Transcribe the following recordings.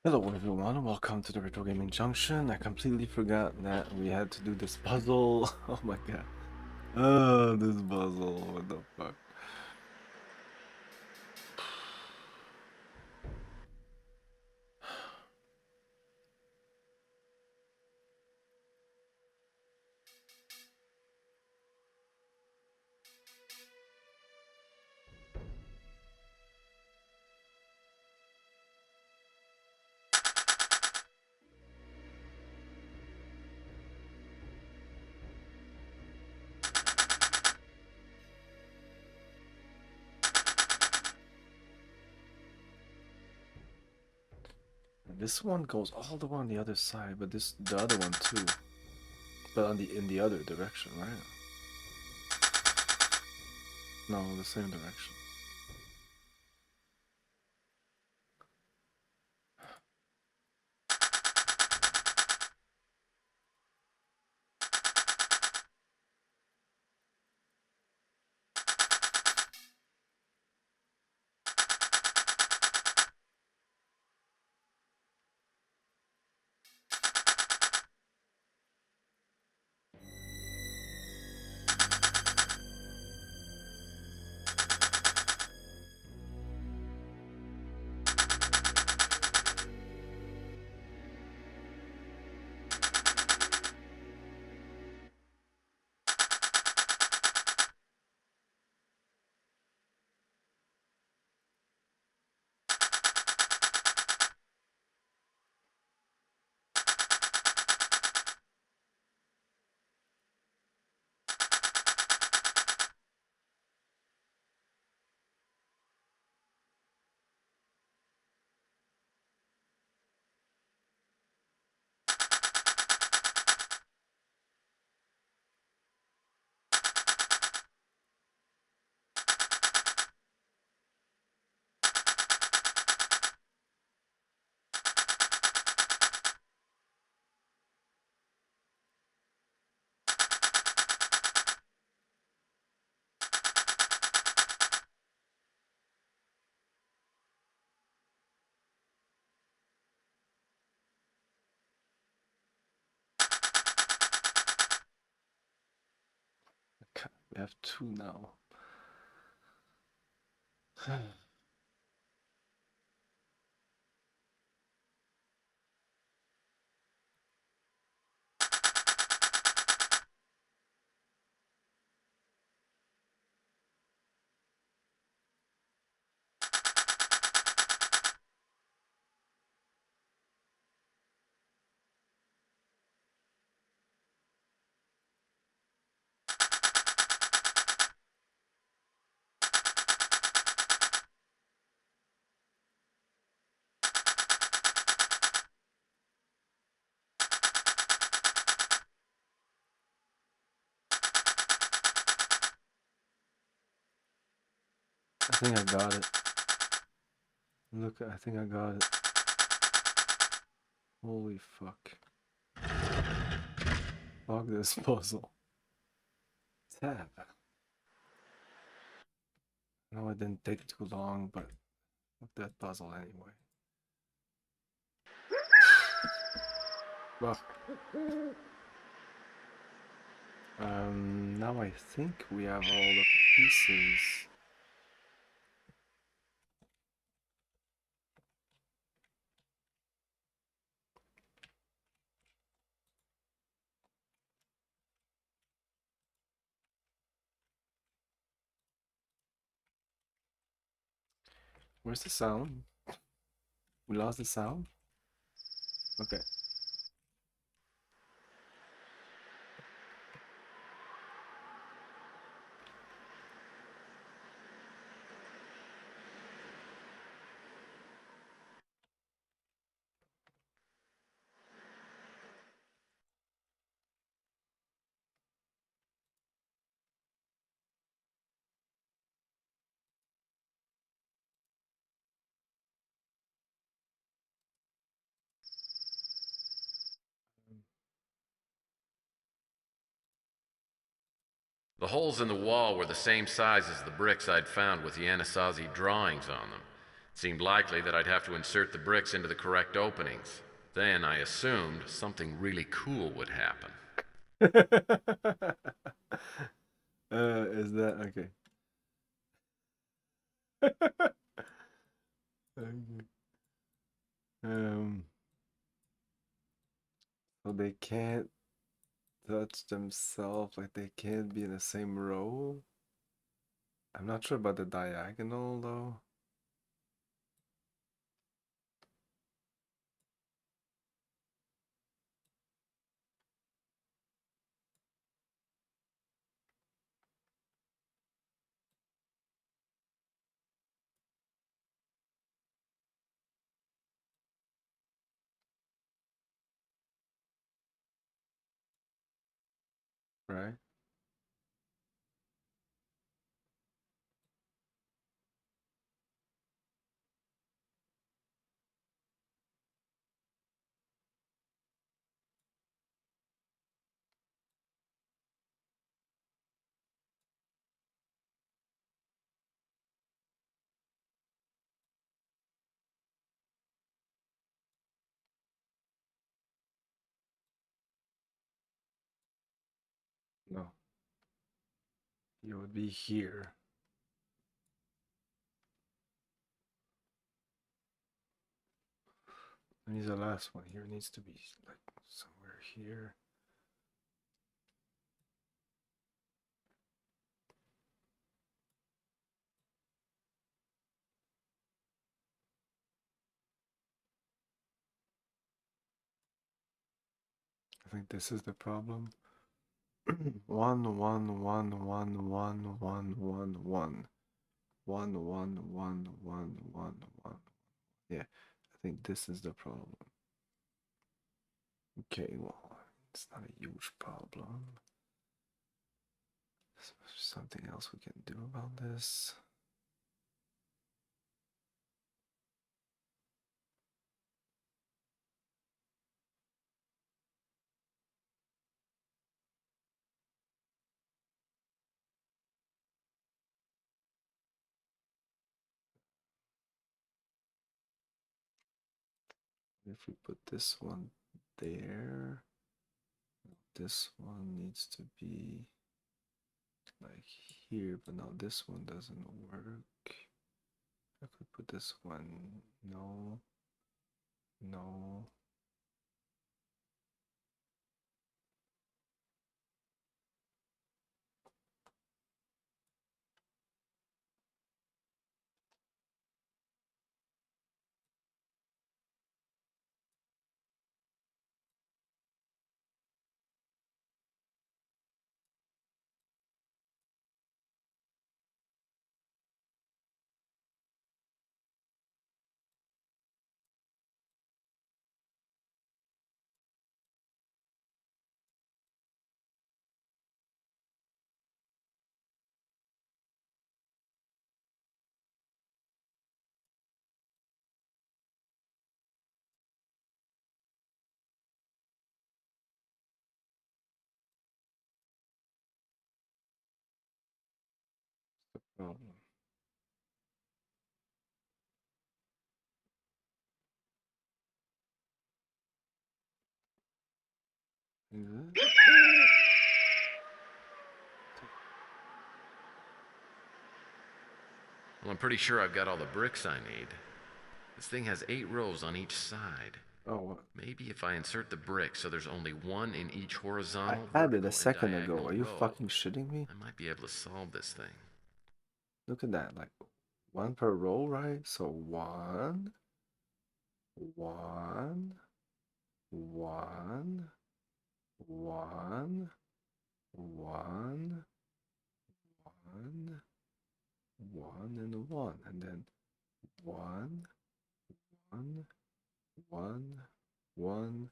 Hello everyone, and welcome to the Retro Gaming Junction. I completely forgot that we had to do this puzzle. Oh my god. This puzzle, what the fuck? This one goes all the way on the other side, but the other one too. But in the other direction, right? No, the same direction. Okay, we have two now. I think I got it. Look, I think I got it. Holy fuck. Fuck this puzzle. Tab. No, it didn't take too long, but fuck that puzzle anyway. Well, now I think we have all the pieces. Where's the sound? We lost the sound? Okay. The holes in the wall were the same size as the bricks I'd found with the Anasazi drawings on them. It seemed likely that I'd have to insert the bricks into the correct openings. Then I assumed something really cool would happen. Is that okay? Okay. Um, so they can't touch themselves, like they can't be in the same row. I'm not sure about the diagonal though. Right? No. You would be here. And he's the last one here. Needs to be like somewhere here. I think this is the problem. One, one, one, one, one, one, one, one. One, one, one, one, one, one. Yeah, I think this is the problem. Okay, well, it's not a huge problem. There's something else we can do about this. If we put this one there, this one needs to be like here, but now this one doesn't work. I could put this one, no, no. The problem. Is it? Well, I'm pretty sure I've got all the bricks I need. This thing has 8 rows on each side. Oh, what? Maybe if I insert the bricks so there's only one in each I horizontal, had it vertical, a and second ago. diagonal Are you row, fucking shitting me? I might be able to solve this thing. Look at that, like one per row, right? So one, one, one, one, one, one, one, and one, and then one, one, one, one,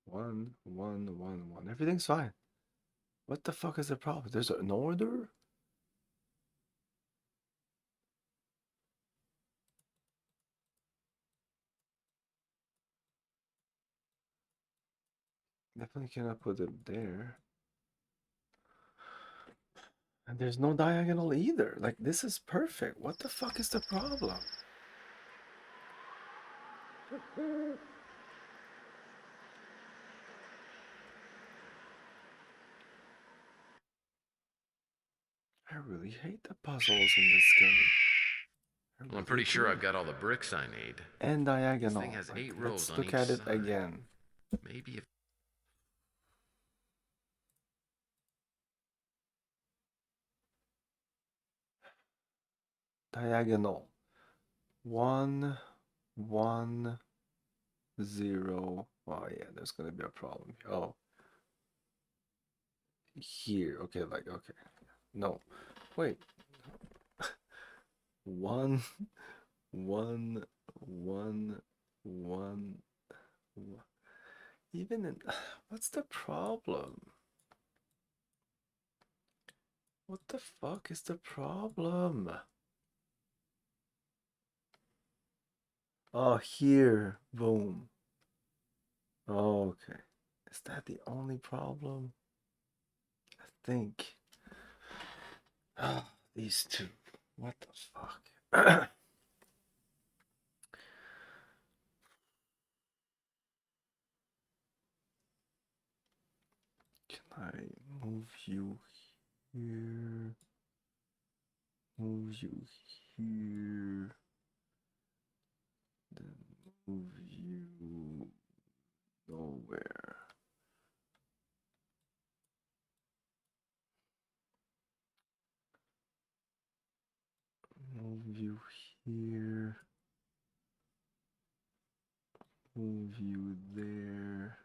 one, one, one, one. Everything's fine. What the fuck is the problem? There's an order? Definitely cannot put it there. And there's no diagonal either. Like, this is perfect. What the fuck is the problem? I really hate the puzzles in this game. I Well, I'm really pretty sure do. I've got all the bricks I need. And This thing diagonal. has Like, 8 rows let's on look each at it side. again. Maybe if... Diagonal. 1, 1, 0. Oh yeah, there's gonna be a problem. Oh, here. Okay, like okay. No, wait. 1, 1, 1, 1. Even in what's the problem? What the fuck is the problem? Oh, here. Boom. Okay. Is that the only problem? I think. Ah, these two. What the fuck? Can I move you here? Move you here. Then move you nowhere. Move you here. Move you there.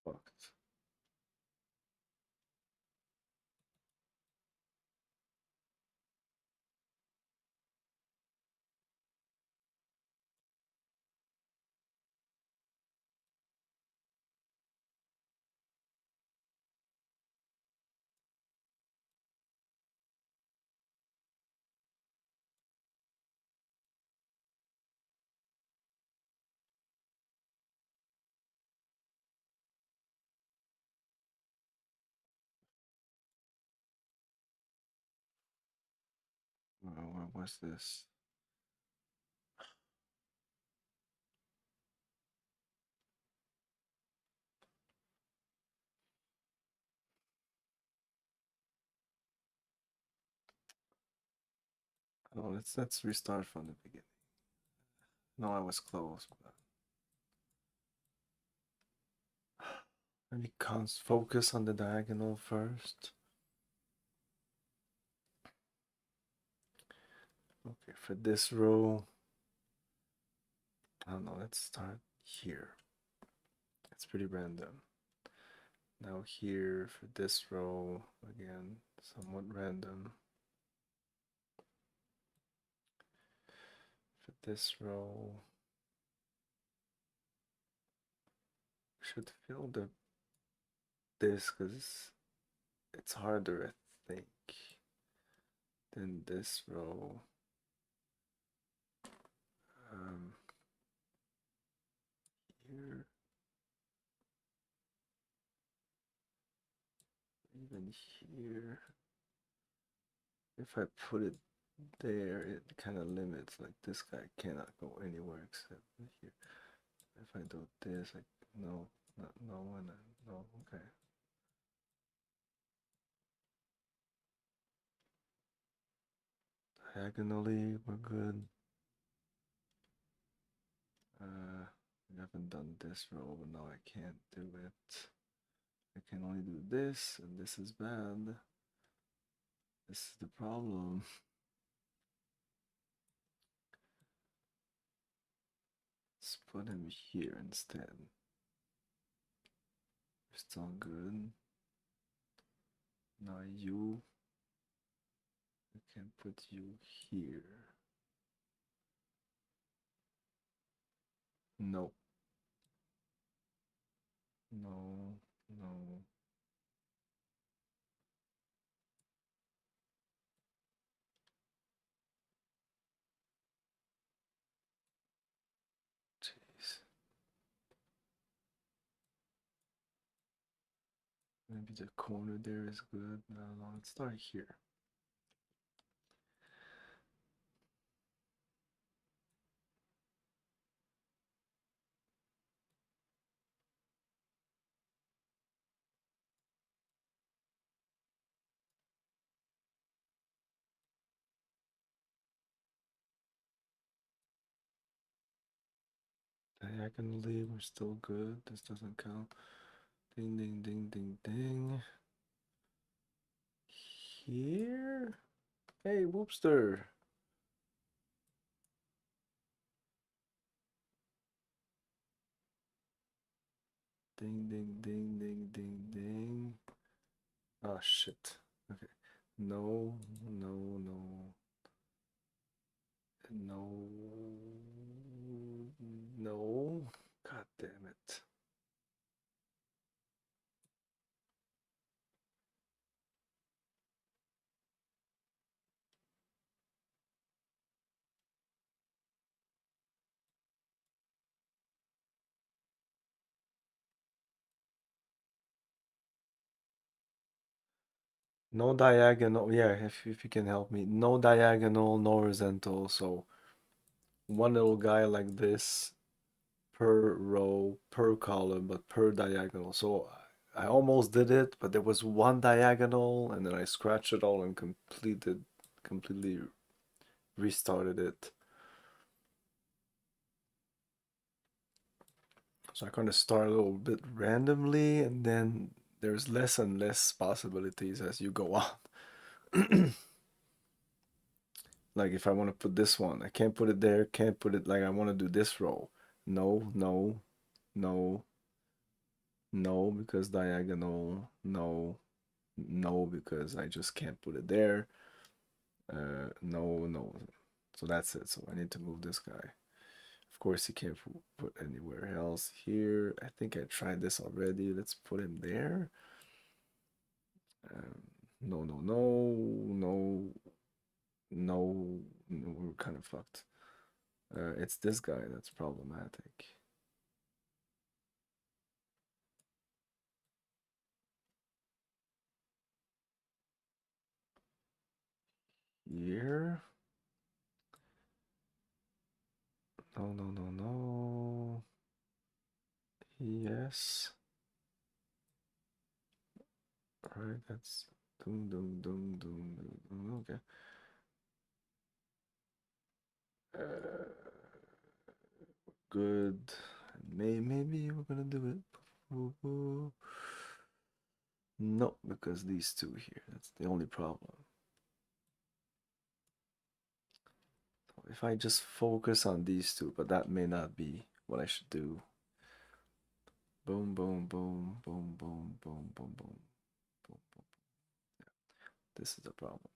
Fucked. What's this? Oh, let's restart from the beginning. No, I was close, but maybe can't focus on the diagonal first. Okay, for this row, I don't know. Let's start here. It's pretty random. Now here for this row, again, somewhat random. For this row, should fill the this because it's harder, I think, than this row. Um, here, even here. If I put it there, it kind of limits. Like this guy cannot go anywhere except here. If I do this, like no, no one, no. Okay. Diagonally, we're good. haven't done this row, but now I can't do it. I can only do this, and this is bad. This is the problem. Let's put him here instead. Still good. Now you. I can put you here. No. No. No. Jeez. Maybe the corner there is good. No, no, let's start here. Diagonally, we're still good. This doesn't count. Ding, ding, ding, ding, ding. Here? Hey, Whoopster. Ding, ding, ding, ding, ding, ding. Ah, shit. Okay. No, no, no. No. No. God damn it. No diagonal. Yeah, if you can help me. No diagonal, no horizontal. So one little guy like this per row, per column, but per diagonal. So I almost did it, but there was one diagonal, and then I scratched it all and completely restarted it. So I kind of start a little bit randomly, and then there's less and less possibilities as you go on. Like if I want to put this one, I can't put it there, can't put it like I want to do this row. No, no, no, no, because diagonal, no, no, because I just can't put it there. No, no. So that's it. So I need to move this guy. Of course, he can't put anywhere else here. I think I tried this already. Let's put him there. No, no, no, no, no, no. We're kind of fucked. It's this guy that's problematic. Here. No, no, no, no. Yes. All right, that's doom, doom, doom, doom, doom, doom. Okay. Good. Maybe we're gonna do it. No, because these two here. That's the only problem. If I just focus on these two, but that may not be what I should do. Boom, boom, boom, boom, boom, boom, boom, boom, boom, boom. Yeah, this is the problem.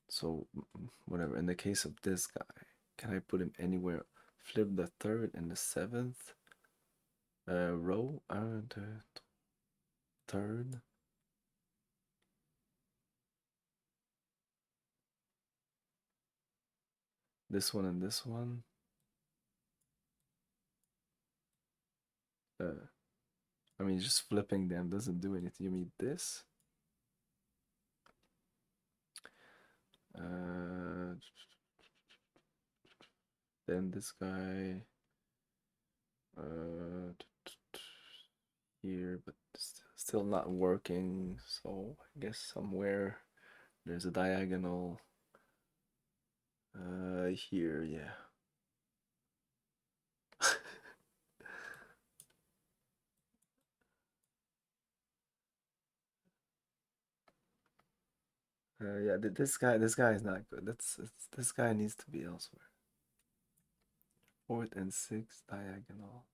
So whatever. In the case of this guy, can I put him anywhere? Flip the third and the seventh row. The third. This one and this one. I mean, just flipping them doesn't do anything. You mean this? Then this guy. Here, but still not working. So I guess somewhere there's a diagonal. Here, yeah. Yeah, this guy is not good. This guy needs to be elsewhere. Fourth and sixth diagonal.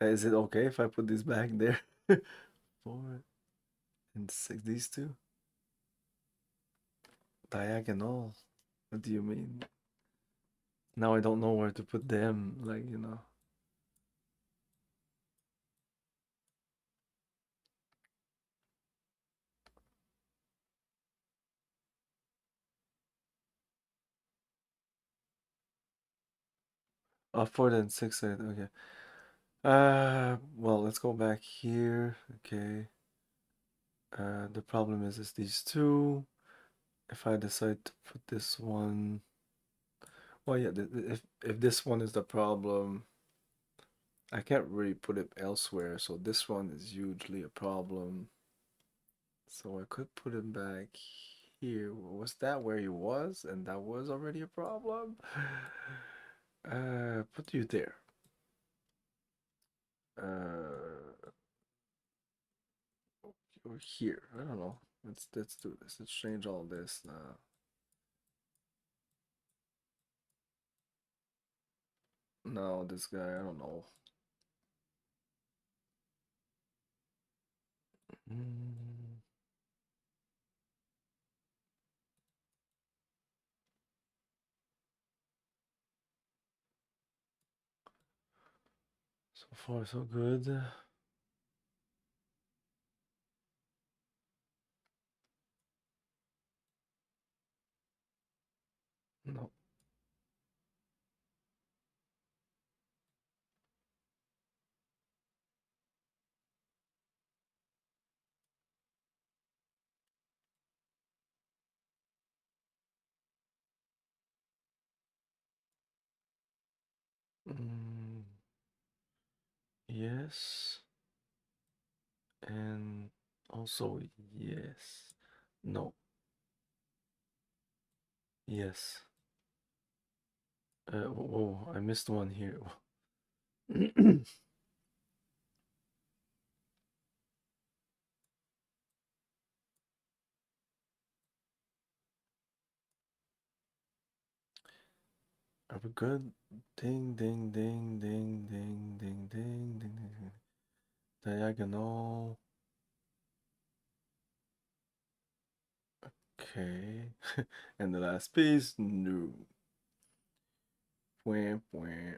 Is it okay if I put these back there? Fourth and six, these two? Diagonal. What do you mean? Now I don't know where to put them, like, you know. Oh, fourth and sixth, okay. Well, let's go back here. Okay. The problem is these two. If I decide to put this one, well, yeah, if this one is the problem, I can't really put it elsewhere. So this one is hugely a problem. So I could put him back here. Was that where he was? And that was already a problem? Put you there. Uh, or here. I don't know. Let's do this. Let's change all this. No, this guy, I don't know. Mm, so far, so good. No. Mm, yes. And also yes. No. Yes. Oh, I missed one here. Are we good? Ding, ding, ding, ding, ding, ding, ding, ding, ding. Diagonal. Okay. And the last piece, no. Wham, wham.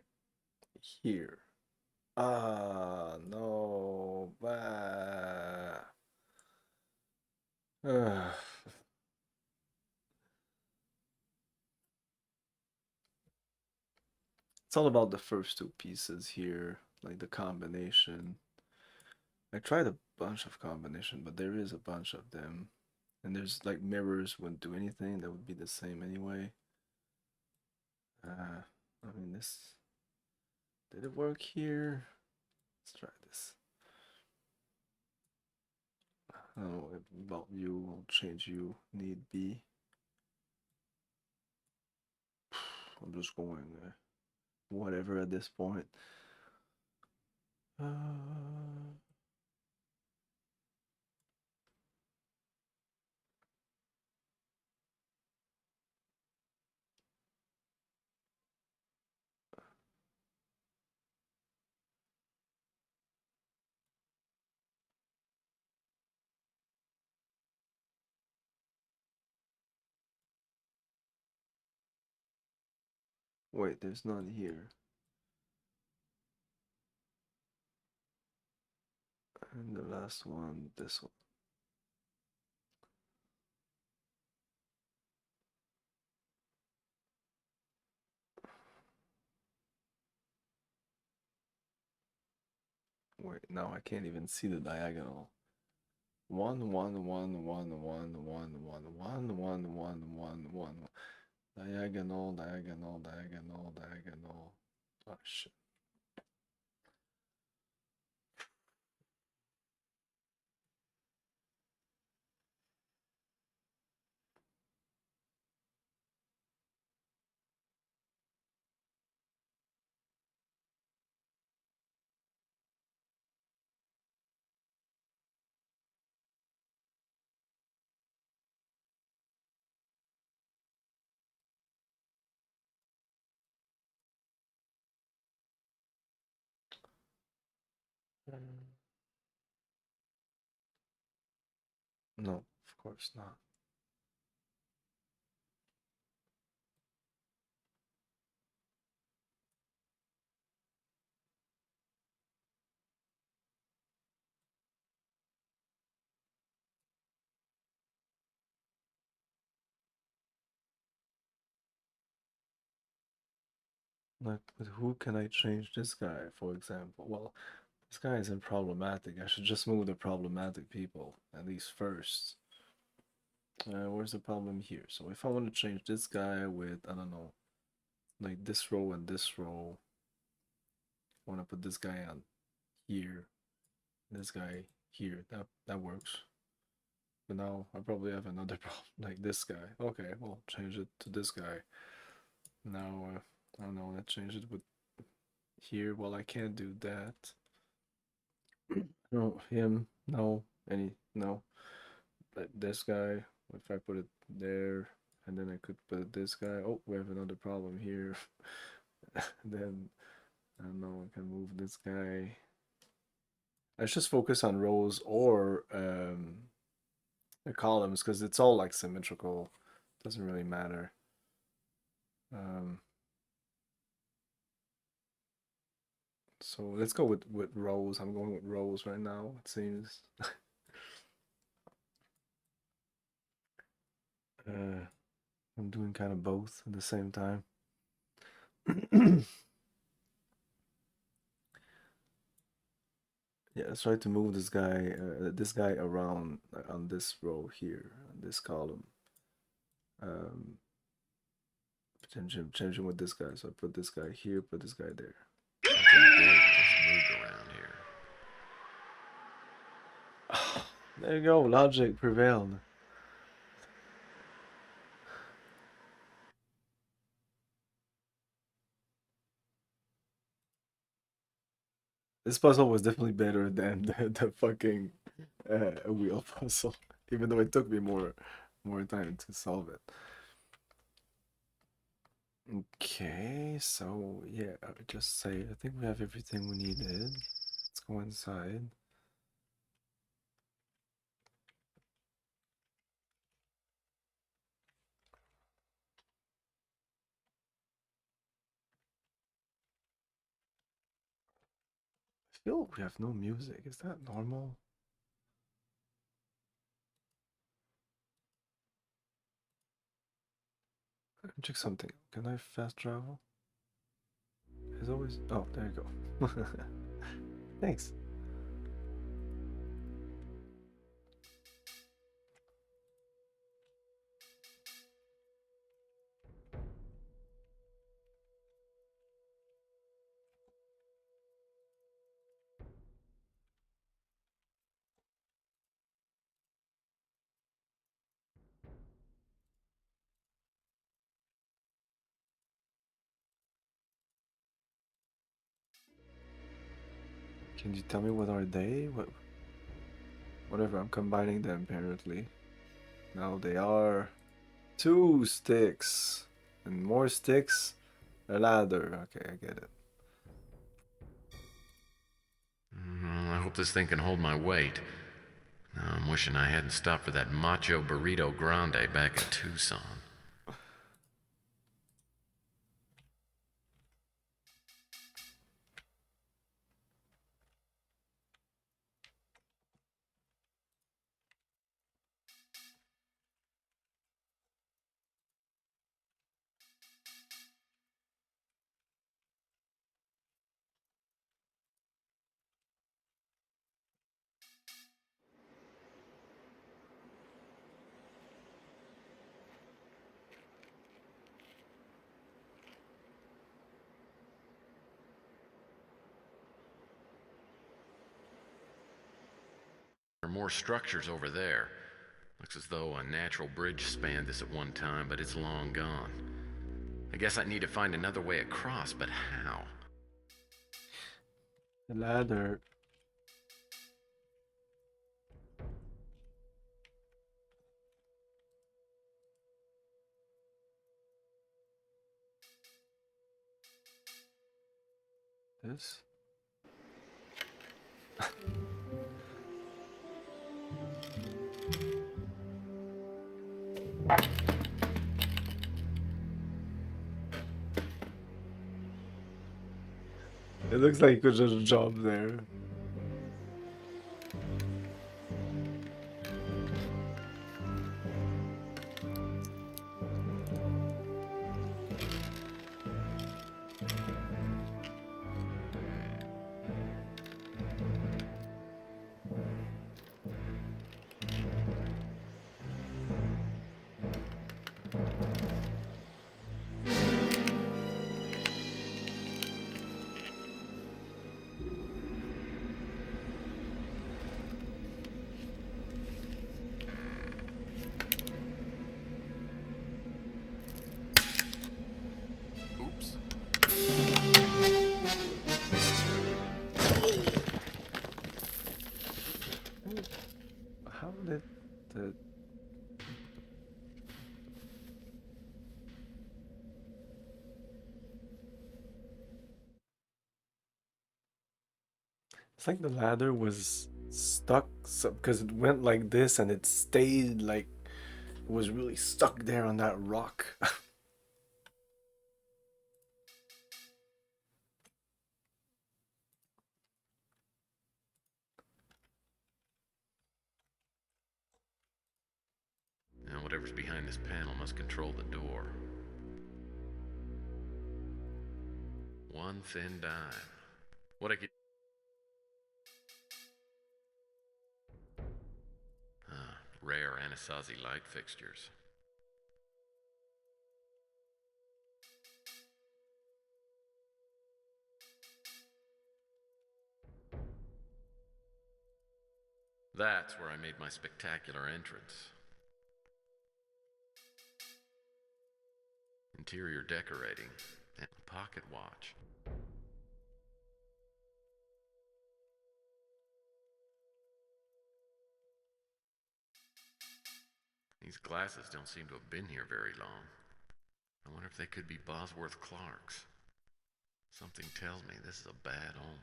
Here. Ah, no. Bah. Ah. It's all about the first two pieces here, like the combination. I tried a bunch of combination, but there is a bunch of them. And there's like mirrors wouldn't do anything, that would be the same anyway. I mean, this did it work here? Let's try this. I don't know about you, will change you, need be. I'm just going whatever at this point. Wait, there's none here. And the last one, this one. Wait, now I can't even see the diagonal. 1 1 1 1 1 1 1 1 1 1 1 1. Diagonal, diagonal, diagonal, diagonal. Oh shit. No, of course not. Like, with who can I change this guy, for example? Well, this guy isn't problematic. I should just move the problematic people, at least first. Where's the problem here? So if I want to change this guy with, I don't know, like this row and this row, I want to put this guy on here, this guy here. That works. But now I probably have another problem, like this guy. Okay, well, change it to this guy. Now, I don't know, let's change it with here. Well, I can't do that. No, him, no, no. But this guy, if I put it there, and then I could put this guy. Oh, we have another problem here. Then, I don't know, I can move this guy. I just focus on rows or the columns because it's all like symmetrical. Doesn't really matter. So let's go with rows. I'm going with rows right now, it seems. I'm doing kind of both at the same time. Yeah, let's try to move this guy around on this row here, on this column. Change him with this guy. So I put this guy here, put this guy there. Something big just moved around here. There you go, logic prevailed. This puzzle was definitely better than the fucking wheel puzzle, even though it took me more time to solve it. Okay, so yeah, I would just say I think we have everything we needed. Let's go inside. I feel we have no music. Is that normal? Check something. Can I fast travel? As always. Oh, there you go. Thanks. Can you tell me what are they? Whatever. I'm combining them apparently. Now they are 2 sticks and more sticks. A ladder. Okay, I get it. I hope this thing can hold my weight. Now I'm wishing I hadn't stopped for that macho burrito grande back in Tucson. There are more structures over there. Looks as though a natural bridge spanned this at one time, but it's long gone. I guess I need to find another way across, but how? The ladder. This. It looks like you could just jump there. Oops. How did the... It's like the ladder was stuck because it went like this and it stayed like it was really stuck there on that rock. Now, whatever's behind this panel must control the door. One thin dime. What I could... rare Anasazi light fixtures. That's where I made my spectacular entrance. Interior decorating and a pocket watch. These glasses don't seem to have been here very long. I wonder if they could be Bosworth Clark's. Something tells me this is a bad omen.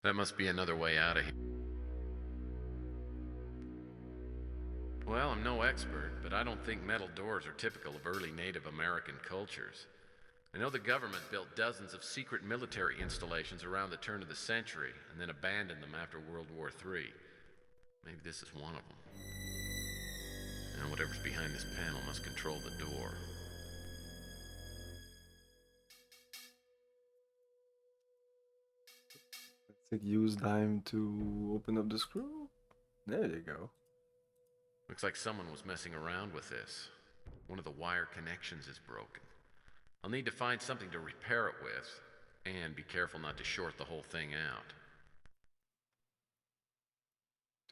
That must be another way out of here. Well, I'm no expert, but I don't think metal doors are typical of early Native American cultures. I know the government built dozens of secret military installations around the turn of the century and then abandoned them after World War III. Maybe this is one of them. Now, whatever's behind this panel must control the door. Let's use dime to open up the screw. There you go. Looks like someone was messing around with this. One of the wire connections is broken. I'll need to find something to repair it with, and be careful not to short the whole thing out.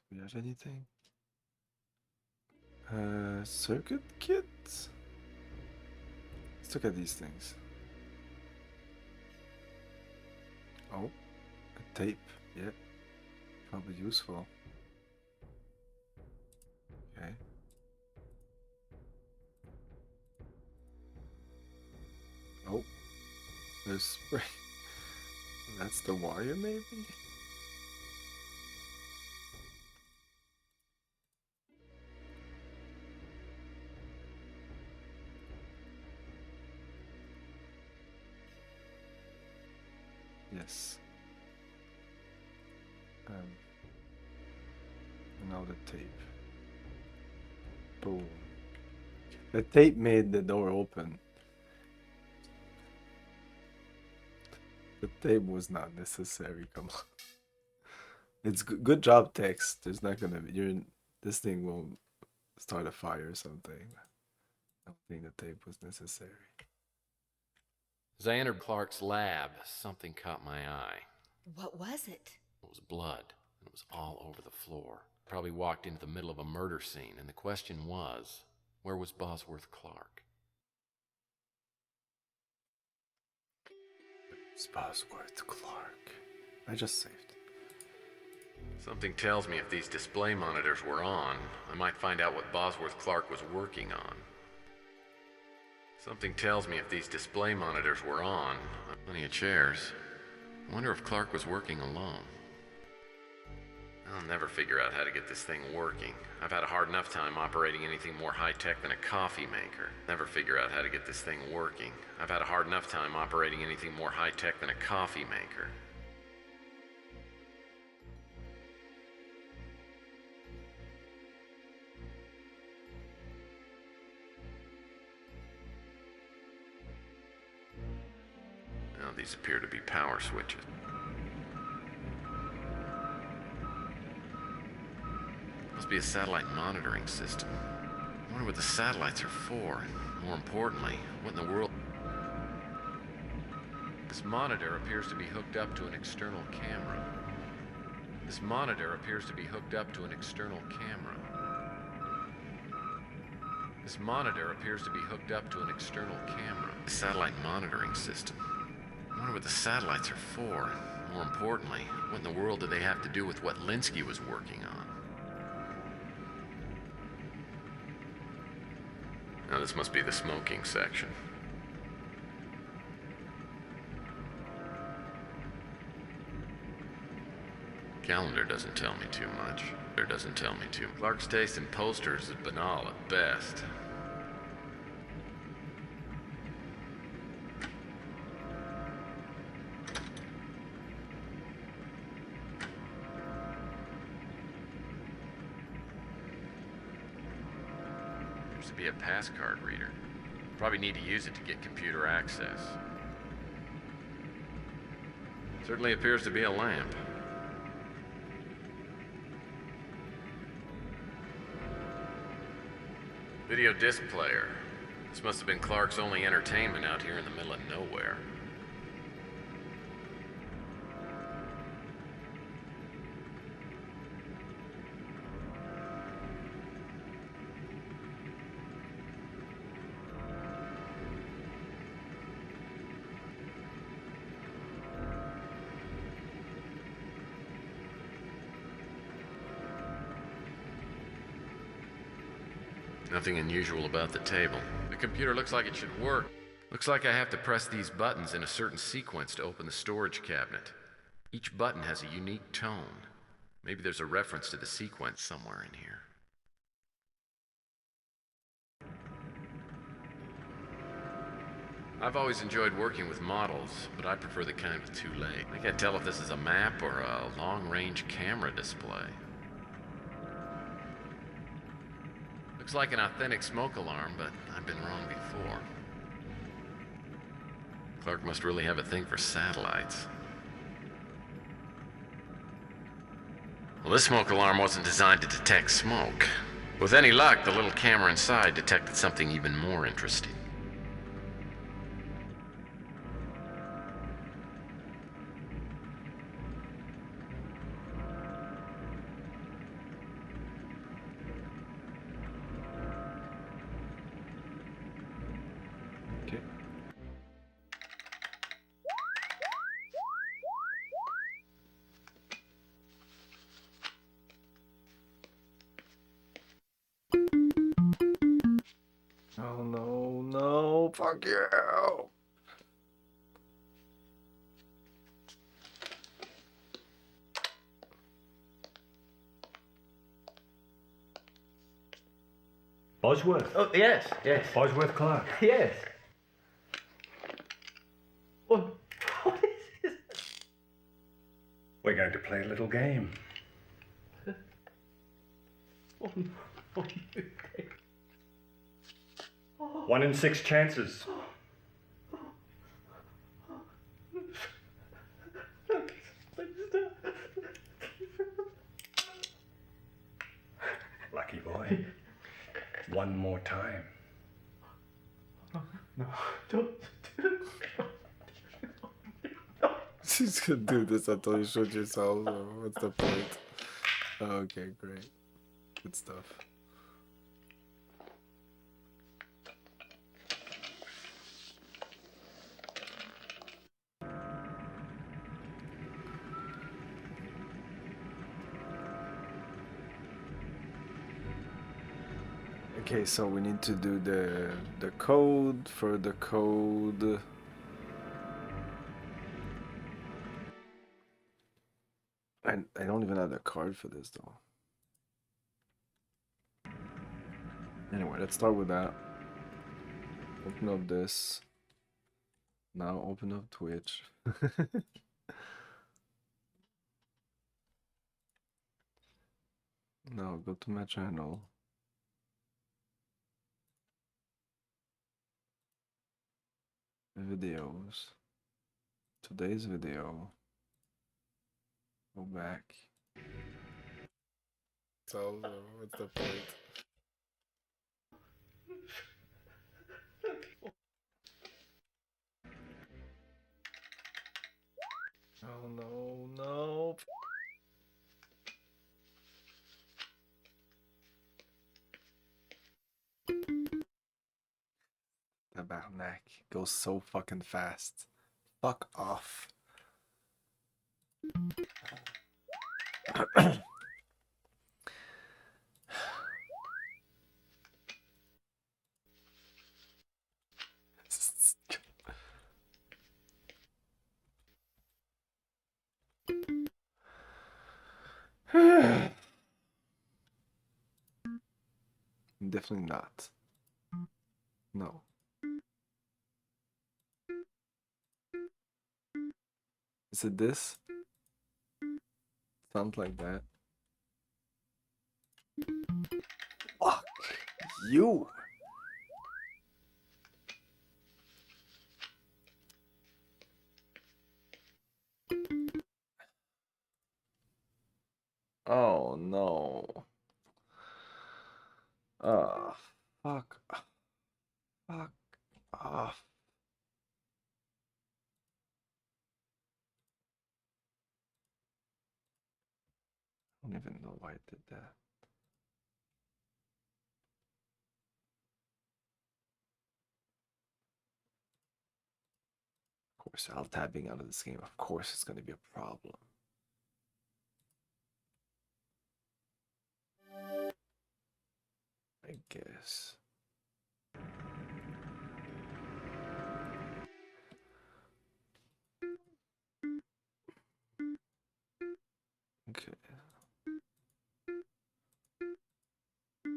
Do we have anything? Circuit kit? Let's look at these things. Oh, a tape. Yeah, probably useful. Okay. Oh, there's spray. That's the wire, maybe? Yes. Now the tape. Boom. The tape made the door open. The tape was not necessary. Come on. It's good job, text. There's not gonna be. This thing won't start a fire or something. I don't think the tape was necessary. As I entered Clark's lab, something caught my eye. What was it? It was blood, and it was all over the floor. Probably walked into the middle of a murder scene, and the question was, where was Bosworth Clark? It's Bosworth Clark. I just saved. Something tells me if these display monitors were on, I might find out what Bosworth Clark was working on. Something tells me if these display monitors were on, plenty of chairs. I wonder if Clark was working alone. I'll never figure out how to get this thing working. I've had a hard enough time operating anything more high-tech than a coffee maker. Never figure out how to get this thing working. I've had a hard enough time operating anything more high-tech than a coffee maker. Now these appear to be power switches. Must be a satellite monitoring system. I wonder what the satellites are for. More importantly, what in the world... This monitor appears to be hooked up to an external camera. This monitor appears to be hooked up to an external camera. This monitor appears to be hooked up to an external camera. A satellite monitoring system. I wonder what the satellites are for. More importantly, what in the world do they have to do with what Linsky was working on? Now this must be the smoking section. Calendar doesn't tell me too much. Or doesn't tell me too. Clark's taste in posters is banal at best. Appears to be a pass card reader. Probably need to use it to get computer access. Certainly appears to be a lamp. Video disc player. This must have been Clark's only entertainment out here in the middle of nowhere. Nothing unusual about the table. The computer looks like it should work. Looks like I have to press these buttons in a certain sequence to open the storage cabinet. Each button has a unique tone. Maybe there's a reference to the sequence somewhere in here. I've always enjoyed working with models, but I prefer the kind with two legs. I can't tell if this is a map or a long-range camera display. Looks like an authentic smoke alarm, but I've been wrong before. Clark must really have a thing for satellites. Well, this smoke alarm wasn't designed to detect smoke. With any luck, the little camera inside detected something even more interesting. Okay. Oh no, no, fuck you. Bosworth. Oh, yes, yes. Bosworth Clark. Yes. What is this? We're going to play a little game. What do you think? 1 in 6 chances. Lucky boy. One more time. No, don't. She's gonna do this until you shoot yourself. So what's the point? Okay, great. Good stuff. Okay, so we need to do the code for the code. I don't even have the card for this though. Anyway, let's start with that. Open up this. Now open up Twitch. Now go to my channel. Videos. Today's video. Go back. So what's the point? Oh no, no. The Barnac goes so fucking fast. Fuck off. Definitely not. No. Is it this? Sounds like that. Fuck you. Oh no. Fuck. Fuck off. I don't even know why I did that. Of course, alt tabbing out of this game. Of course, it's gonna be a problem. I guess. Okay.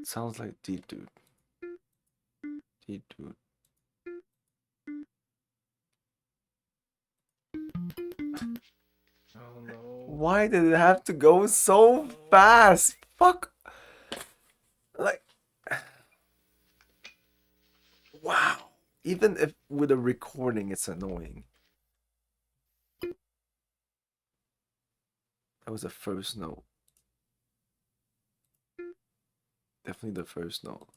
Sounds like Deep Dude. Deep Dude. Oh no. Why did it have to go so fast? Fuck. Like. Wow. Even if with a recording, it's annoying. That was the first note. Definitely the first note.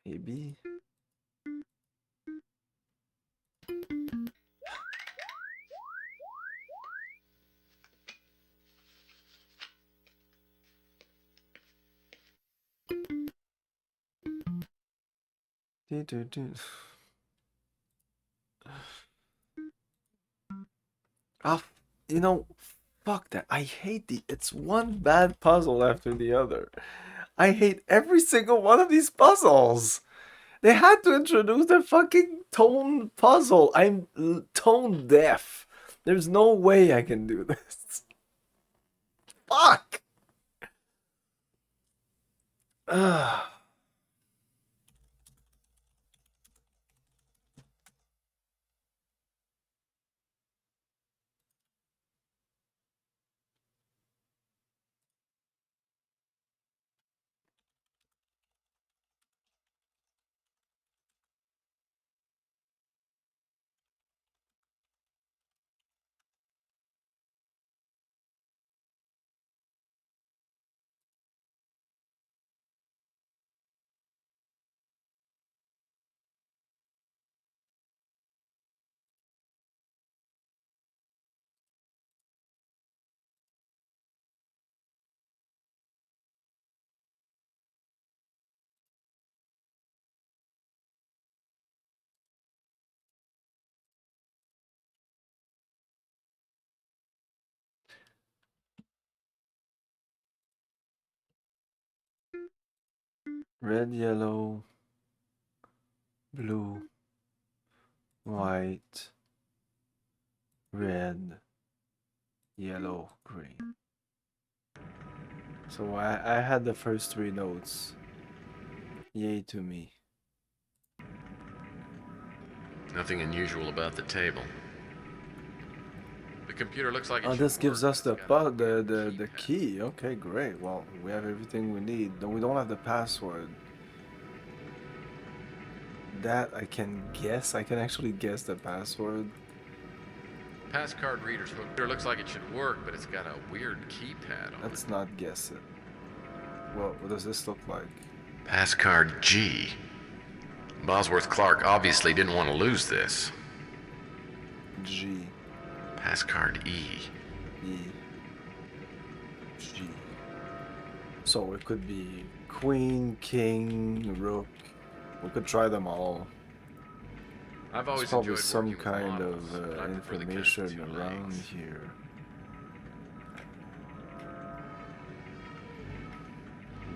Maybe. Ah, you know, fuck that. I hate it's one bad puzzle after the other. I hate every single one of these puzzles. They had to introduce the fucking tone puzzle. I'm tone deaf. There's no way I can do this. Fuck. Ugh. Red, yellow, blue, white, red, yellow, green. So I had the first three notes. Yay to me. Nothing unusual about the table. The computer looks like it Oh, should this gives work, us but the it's got a weird the keypad. key. Okay, great. Well, we have everything we need. Though we don't have the password. That I can guess. I can actually guess the password. Pass card reader's hook. It looks like it should work, but it's got a weird keypad on Let's it. not guess it. Well, what does this look like? Pass card G. Bosworth Clark obviously didn't want to lose this. G, Pass card E. E, G. So it could be queen, king, rook. We could try them all. I've There's always probably enjoyed some working with kind models, of but I prefer the kind with information two around legs. here.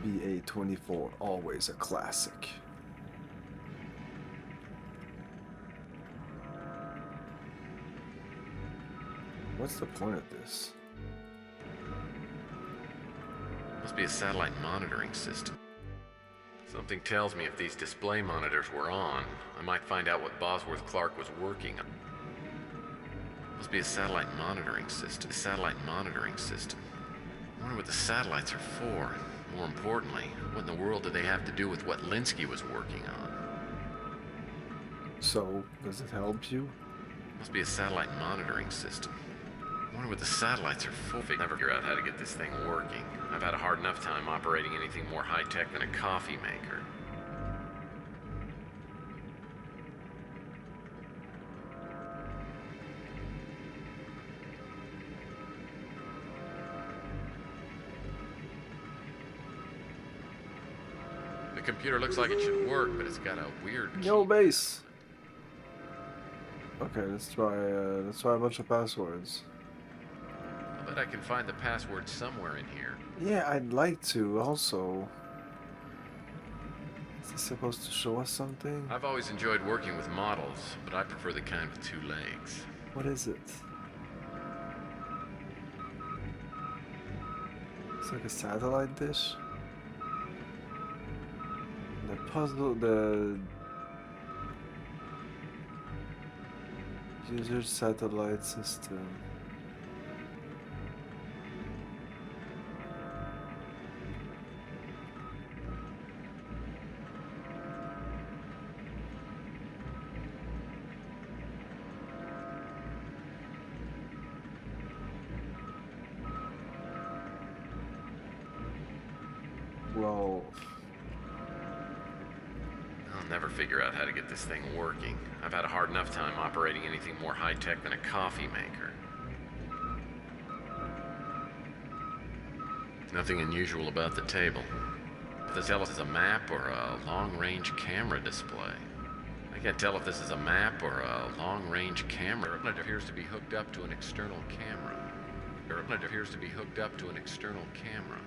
BA24, always a classic. What's the point of this? Must be a satellite monitoring system. Something tells me if these display monitors were on, I might find out what Bosworth Clark was working on. Must be a satellite monitoring system. Satellite monitoring system. I wonder what the satellites are for. More importantly, what in the world do they have to do with what Linsky was working on? So, does it help you? Must be a satellite monitoring system. I wonder what the satellites are for. I never figure out how to get this thing working. I've had a hard enough time operating anything more high-tech than a coffee maker. The computer looks like it should work, but it's got a weird key. Yo, base. Okay, let's try a bunch of passwords. I bet I can find the password somewhere in here. Yeah, I'd like to also. Is this supposed to show us something? I've always enjoyed working with models, but I prefer the kind with two legs. What is it? It's like a satellite dish. The puzzle, the user satellite system. Well, I'll never figure out how to get this thing working. I've had a hard enough time operating anything more high-tech than a coffee maker. Nothing unusual about the table. If this tell us is a map or a long-range camera display. I can't tell if this is a map or a long-range camera. It appears to be hooked up to an external camera. It appears to be hooked up to an external camera.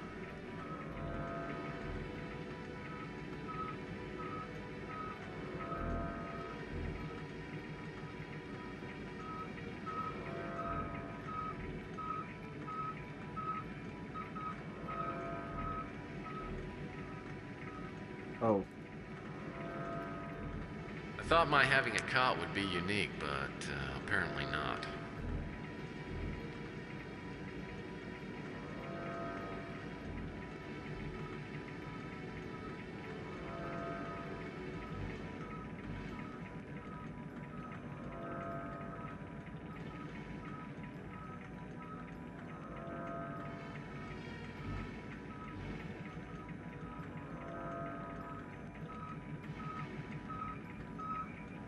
oh, I thought my having a cot would be unique, but apparently not.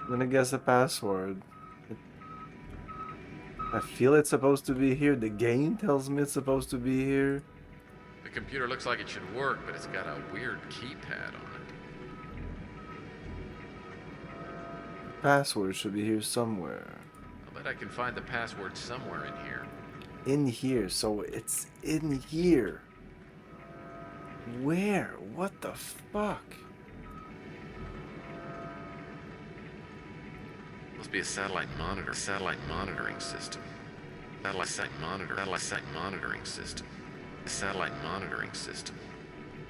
I'm gonna guess the password. I feel it's supposed to be here. The game tells me it's supposed to be here. The computer looks like it should work, but it's got a weird keypad on it. Password should be here somewhere. I bet I can find the password somewhere in here. In here, so it's in here. Where? What the fuck? Must be a satellite monitoring system. Satellite monitoring system. Satellite monitoring system.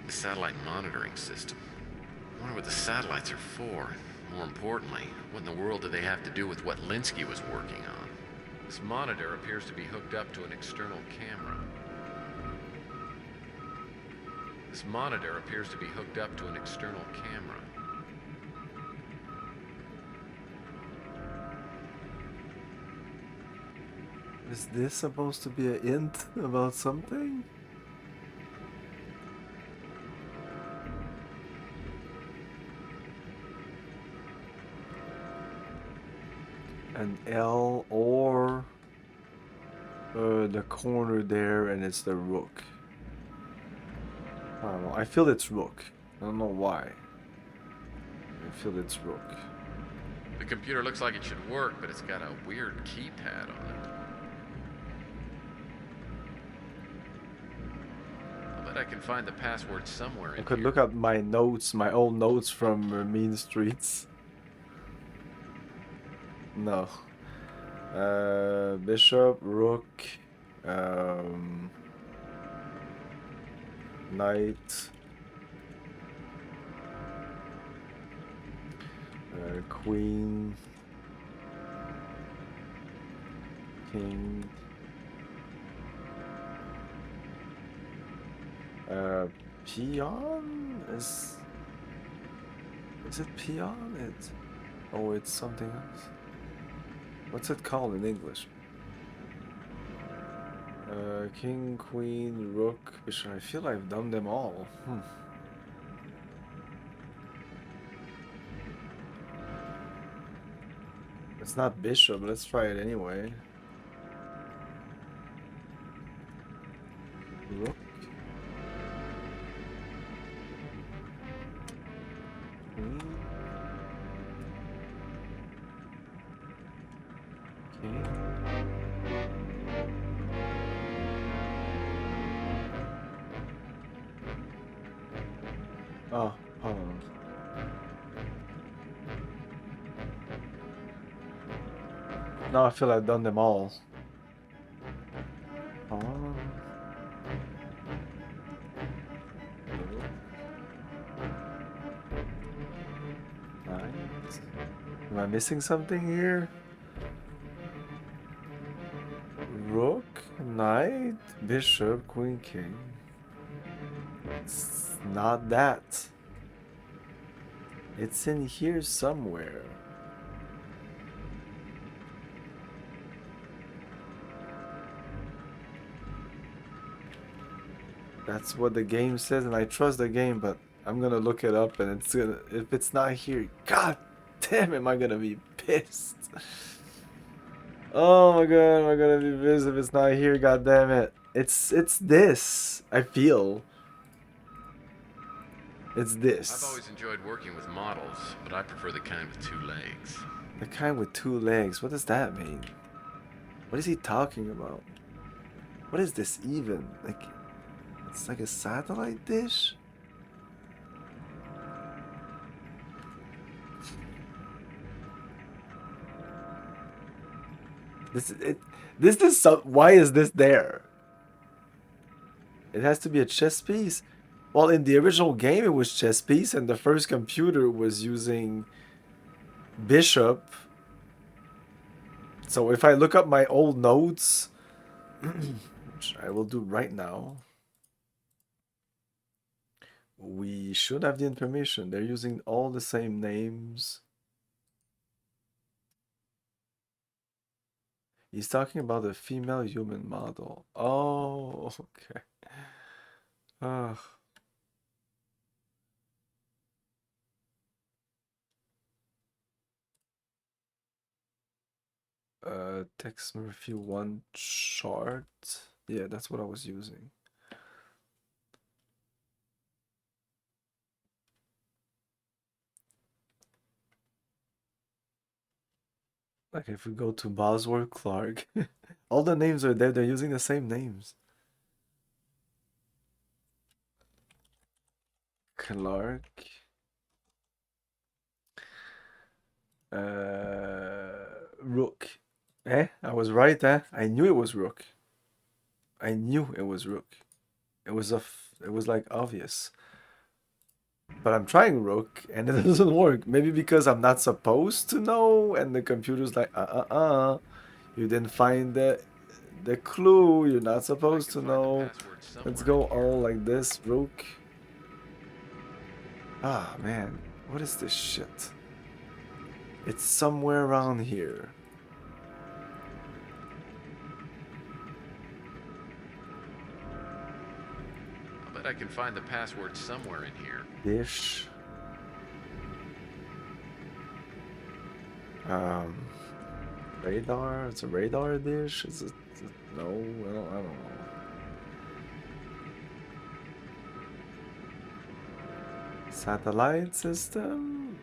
Satellite monitoring system. I wonder what the satellites are for. More importantly, what in the world do they have to do with what Linsky was working on? This monitor appears to be hooked up to an external camera. This monitor appears to be hooked up to an external camera. Is this supposed to be a hint about something? An L or the corner there, and it's the rook. I don't know. I feel it's rook. I don't know why. I feel it's rook. The computer looks like it should work, but it's got a weird keypad on it. I bet I can find the password somewhere I in could here. look at my notes, my old notes from Mean Streets. No. Bishop, rook, knight, queen, king, peon? Is it peon? It's something else. What's it called in English? King, queen, rook, bishop. I feel I've done them all. It's not bishop, but let's try it anyway. Rook. Queen. King. Oh, hold on. Now I feel I've done them all. Nice. Am I missing something here? Rook, knight, bishop, queen, king. It's not that. It's in here somewhere. That's what the game says, and I trust the game, but I'm gonna look it up, and it's gonna, if it's not here, god damn, am I gonna be pissed. Oh my god, am I gonna be pissed if it's not here, god damn it. It's this, I feel. It's this. I've always enjoyed working with models, but I prefer the kind with 2 legs. The kind with 2 legs, what does that mean? What is he talking about? What is this even? Like, it's like a satellite dish? This is so, why is this there? It has to be a chess piece. Well, in the original game it was chess piece, and the first computer was using bishop. So if I look up my old notes, which I will do right now, we should have the information. They're using all the same names. He's talking about a female human model. Oh, okay. Ugh. Tex Murphy 1 chart. Yeah, that's what I was using. Like if we go to Bosworth Clark, all the names are there. They're using the same names. Clark. Rook. Eh? I was right, eh? I knew it was Rook. I knew it was Rook. It was it was like obvious. But I'm trying Rook and it doesn't work. Maybe because I'm not supposed to know and the computer's like, you didn't find the clue. You're not supposed to know. Let's go all like this, Rook. Ah, man. What is this shit? It's somewhere around here. I bet I can find the password somewhere in here. Dish. Radar? It's a radar dish? Is it? No, I don't know. Satellite system?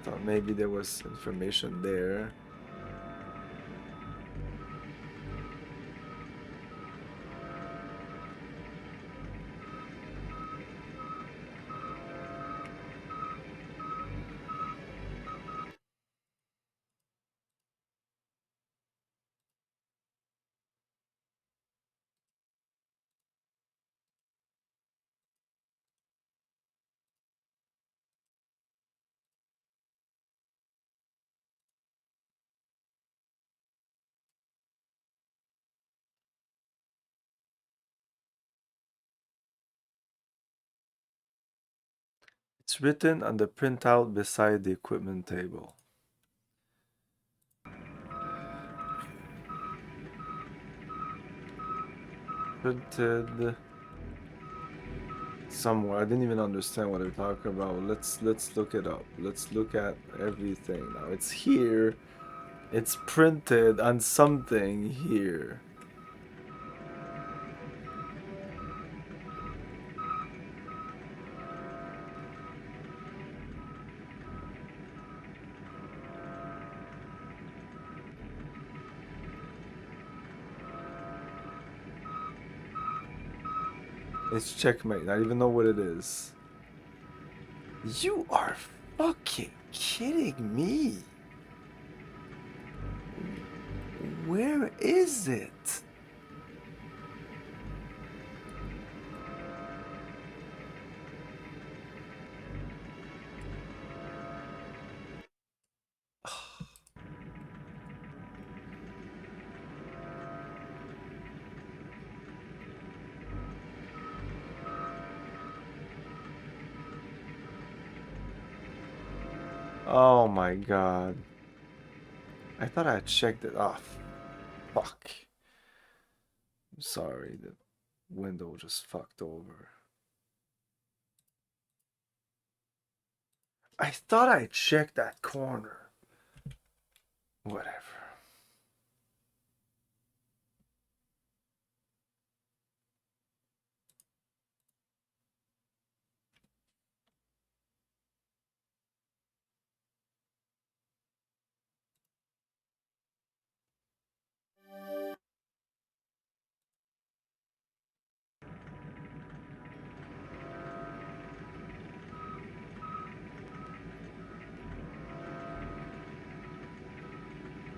Thought maybe there was information there. It's written on the printout beside the equipment table. Printed somewhere. I didn't even understand what they're talking about. Let's look it up. Let's look at everything now. It's here. It's printed on something here. It's checkmate. I don't even know what it is. You are fucking kidding me. Where is it? Oh my god. I thought I checked it off. Fuck. I'm sorry, the window just fucked over. I thought I checked that corner. Whatever.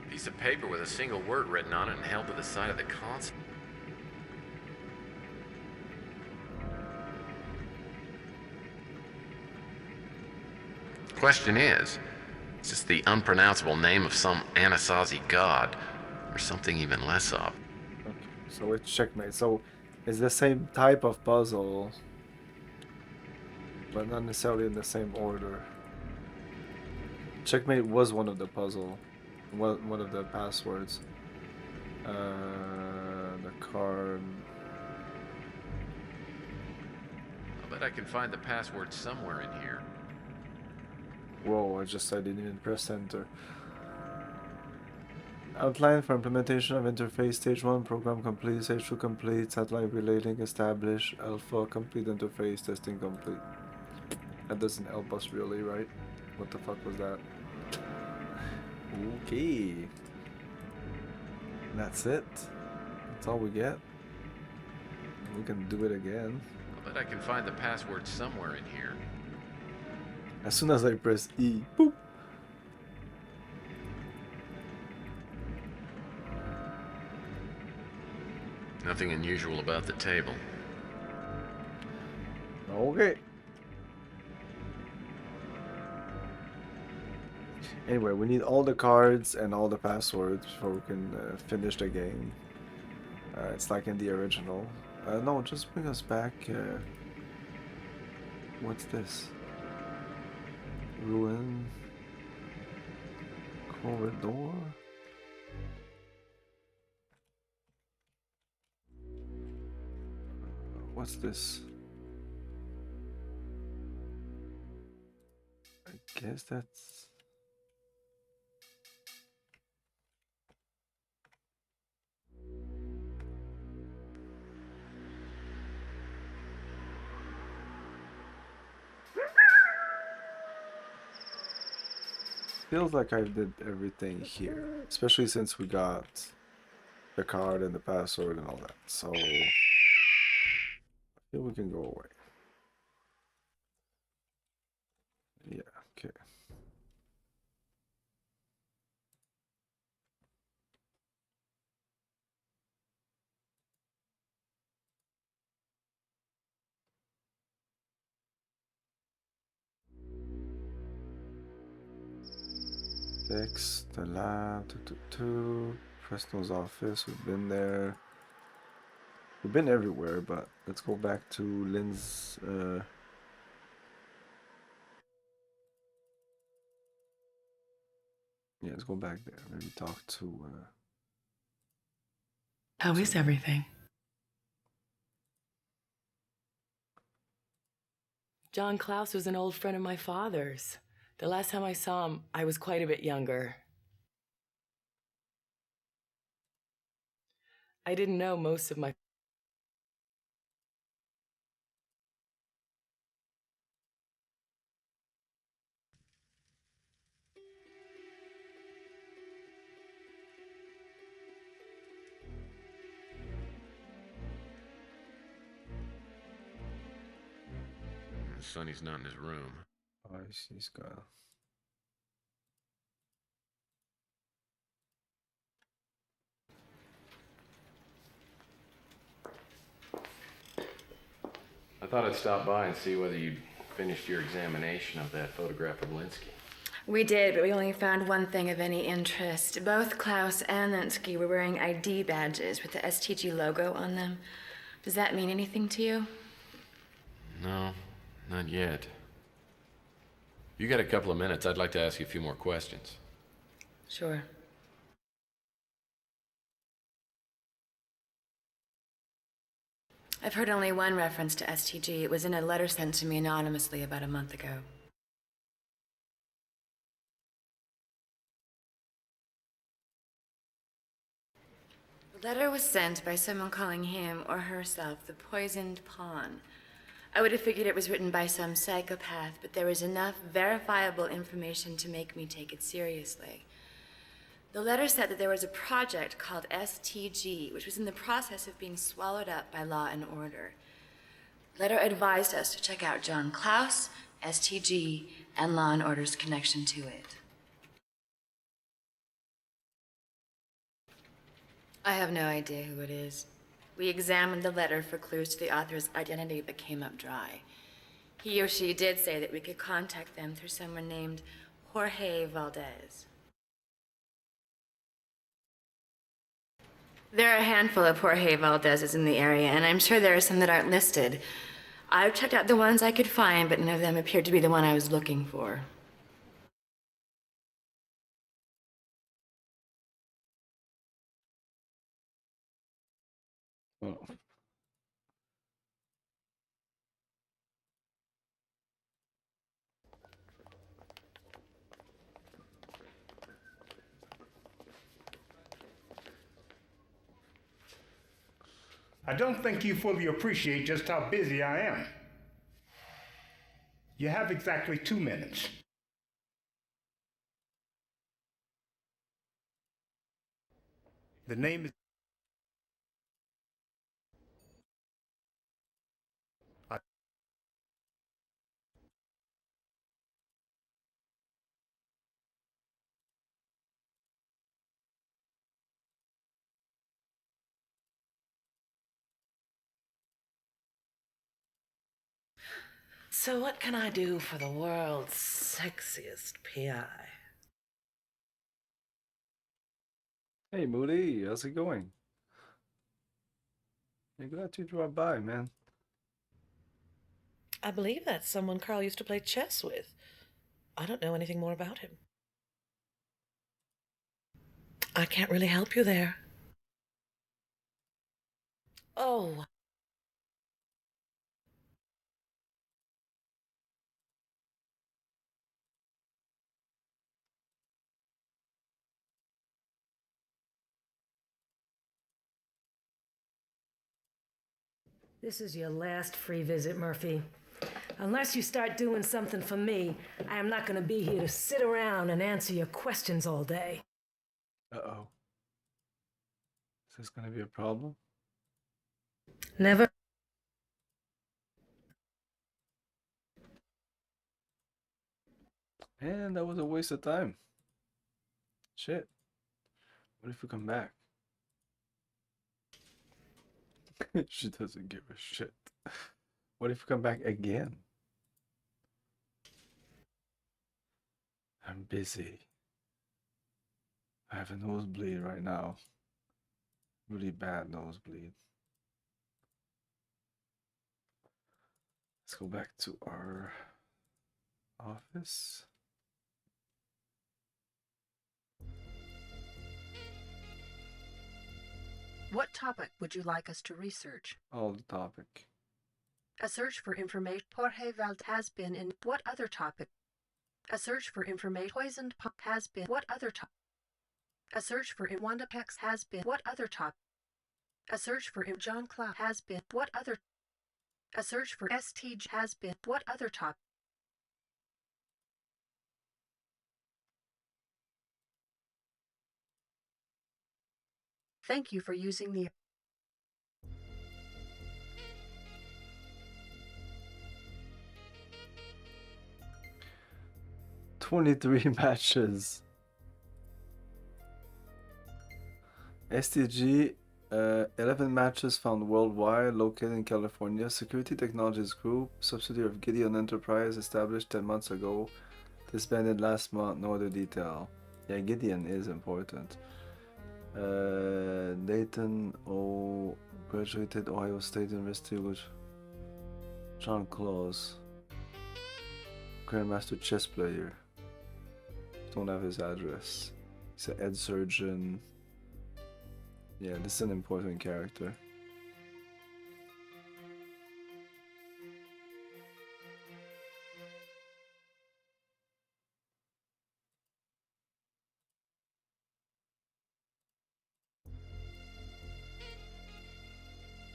Piece of paper with a single word written on it and held to the side of the console. Question is this the unpronounceable name of some Anasazi god, or something even less obvious? Okay, so it's checkmate. So it's the same type of puzzle, but not necessarily in the same order. Checkmate was one of the puzzle, one of the passwords. The card. I bet I can find the password somewhere in here. Whoa, I didn't even press enter. Outline for implementation of interface stage 1, program complete, stage 2 complete, satellite relay link established, alpha complete, interface testing complete. That doesn't help us really, right? What the fuck was that? Okay. That's it. That's all we get. We can do it again. I'll bet I can find the password somewhere in here. As soon as I press E, boop. Nothing unusual about the table. Okay. Anyway, we need all the cards and all the passwords before we can finish the game. It's like in the original. No, just bring us back. What's this? Ruin. Corridor. What's this? I guess that's... Feels like I did everything here, especially since we got the card and the password and all that. So I feel we can go away. Yeah, okay. Text, the lab, Preston's office, we've been there. We've been everywhere, but let's go back to Lynn's, yeah, let's go back there. Maybe talk to, How is everything? John Klaus was an old friend of my father's. The last time I saw him, I was quite a bit younger. I didn't know most of my... Sonny's not in his room. oh, he's got... I thought I'd stop by and see whether you'd finished your examination of that photograph of Linsky. We did, but we only found one thing of any interest. Both Klaus and Linsky were wearing ID badges with the STG logo on them. Does that mean anything to you? No, not yet. You got a couple of minutes, I'd like to ask you a few more questions. Sure. I've heard only one reference to STG. It was in a letter sent to me anonymously about a month ago. The letter was sent by someone calling him or herself the Poisoned Pawn. I would have figured it was written by some psychopath, but there was enough verifiable information to make me take it seriously. The letter said that there was a project called STG, which was in the process of being swallowed up by Law and Order. The letter advised us to check out John Klaus, STG, and Law and Order's connection to it. I have no idea who it is. We examined the letter for clues to the author's identity, but came up dry. He or she did say that we could contact them through someone named Jorge Valdez. There are a handful of Jorge Valdezes in the area, and I'm sure there are some that aren't listed. I've checked out the ones I could find, but none of them appeared to be the one I was looking for. Oh. I don't think you fully appreciate just how busy I am. You have exactly 2 minutes. The name is. So, what can I do for the world's sexiest PI? Hey Moody, how's it going? Hey, glad you dropped by, man. I believe that's someone Carl used to play chess with. I don't know anything more about him. I can't really help you there. Oh. This is your last free visit, Murphy. Unless you start doing something for me, I am not going to be here to sit around and answer your questions all day. Uh-oh. Is this gonna be a problem? Never. And that was a waste of time. Shit. What if we come back? She doesn't give a shit. What if we come back again? I'm busy. I have a nosebleed right now. Really bad nosebleed. Let's go back to our office. What topic would you like us to research? All the topic. A search for information. Jorge Vald has been in what other topic? A search for information. Poisoned has been what other topic? A search for Wanda Pex has been what other topic? A search for John Cloud has been what other? A search for STG has been what other topic? Thank you for using the 23 matches. STG, 11 matches found worldwide, located in California. Security Technologies Group, subsidiary of Gideon Enterprise, established 10 months ago. Disbanded last month, no other detail. Yeah, Gideon is important. Dayton O. Graduated Ohio State University with John Claus. Grandmaster chess player. Don't have his address. He's an ed surgeon. Yeah, this is an important character.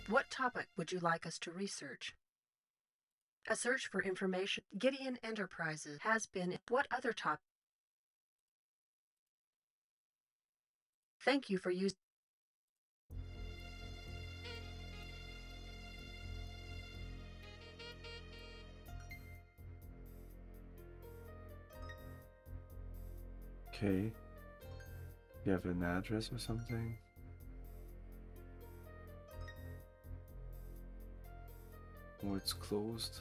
What topic would you like us to research? A search for information. Gideon Enterprises has been what other topic? Thank you for using. Okay. You have an address or something? Oh, it's closed.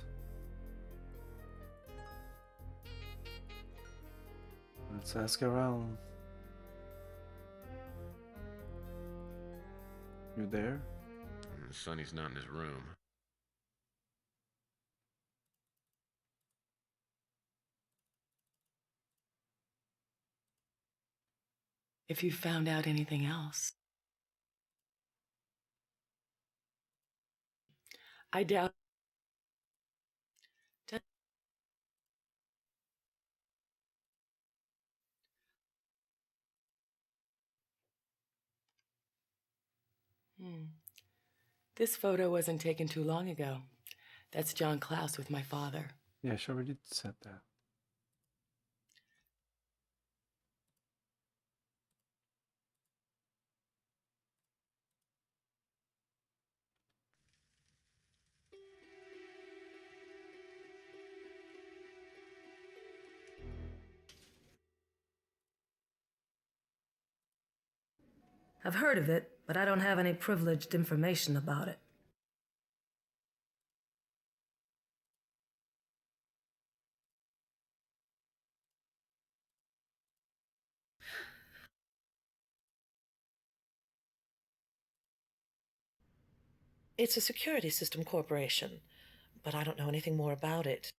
Let's ask around. You there? Sonny's not in his room. If you found out anything else. I doubt. This photo wasn't taken too long ago. That's John Klaus with my father. Yeah, she already said that. I've heard of it, but I don't have any privileged information about it. It's a security system corporation, but I don't know anything more about it.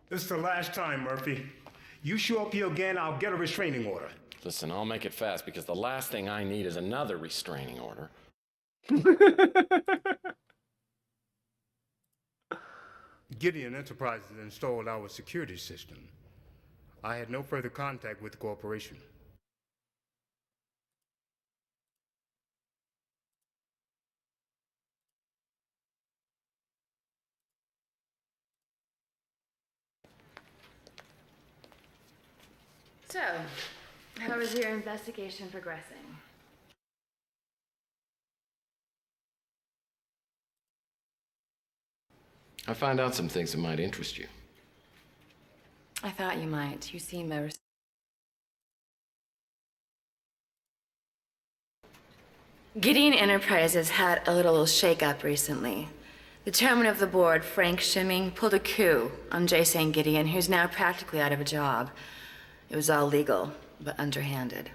This is the last time, Murphy. You show up here again, I'll get a restraining order. Listen, I'll make it fast because the last thing I need is another restraining order. Gideon Enterprises installed our security system. I had no further contact with the corporation. So, how is your investigation progressing? I found out some things that might interest you. I thought you might. You seem Gideon Enterprises had a little shake-up recently. The chairman of the board, Frank Shimming, pulled a coup on J. St. Gideon, who's now practically out of a job. It was all legal, but underhanded.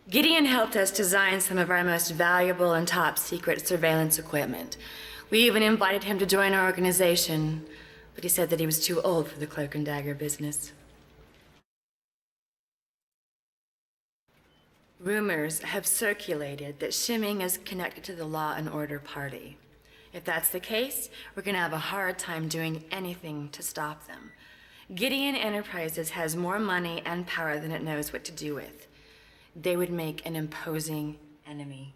Gideon helped us design some of our most valuable and top-secret surveillance equipment. We even invited him to join our organization, but he said that he was too old for the cloak and dagger business. Rumors have circulated that Shimming is connected to the Law and Order Party. If that's the case, we're gonna have a hard time doing anything to stop them. Gideon Enterprises has more money and power than it knows what to do with. They would make an imposing enemy.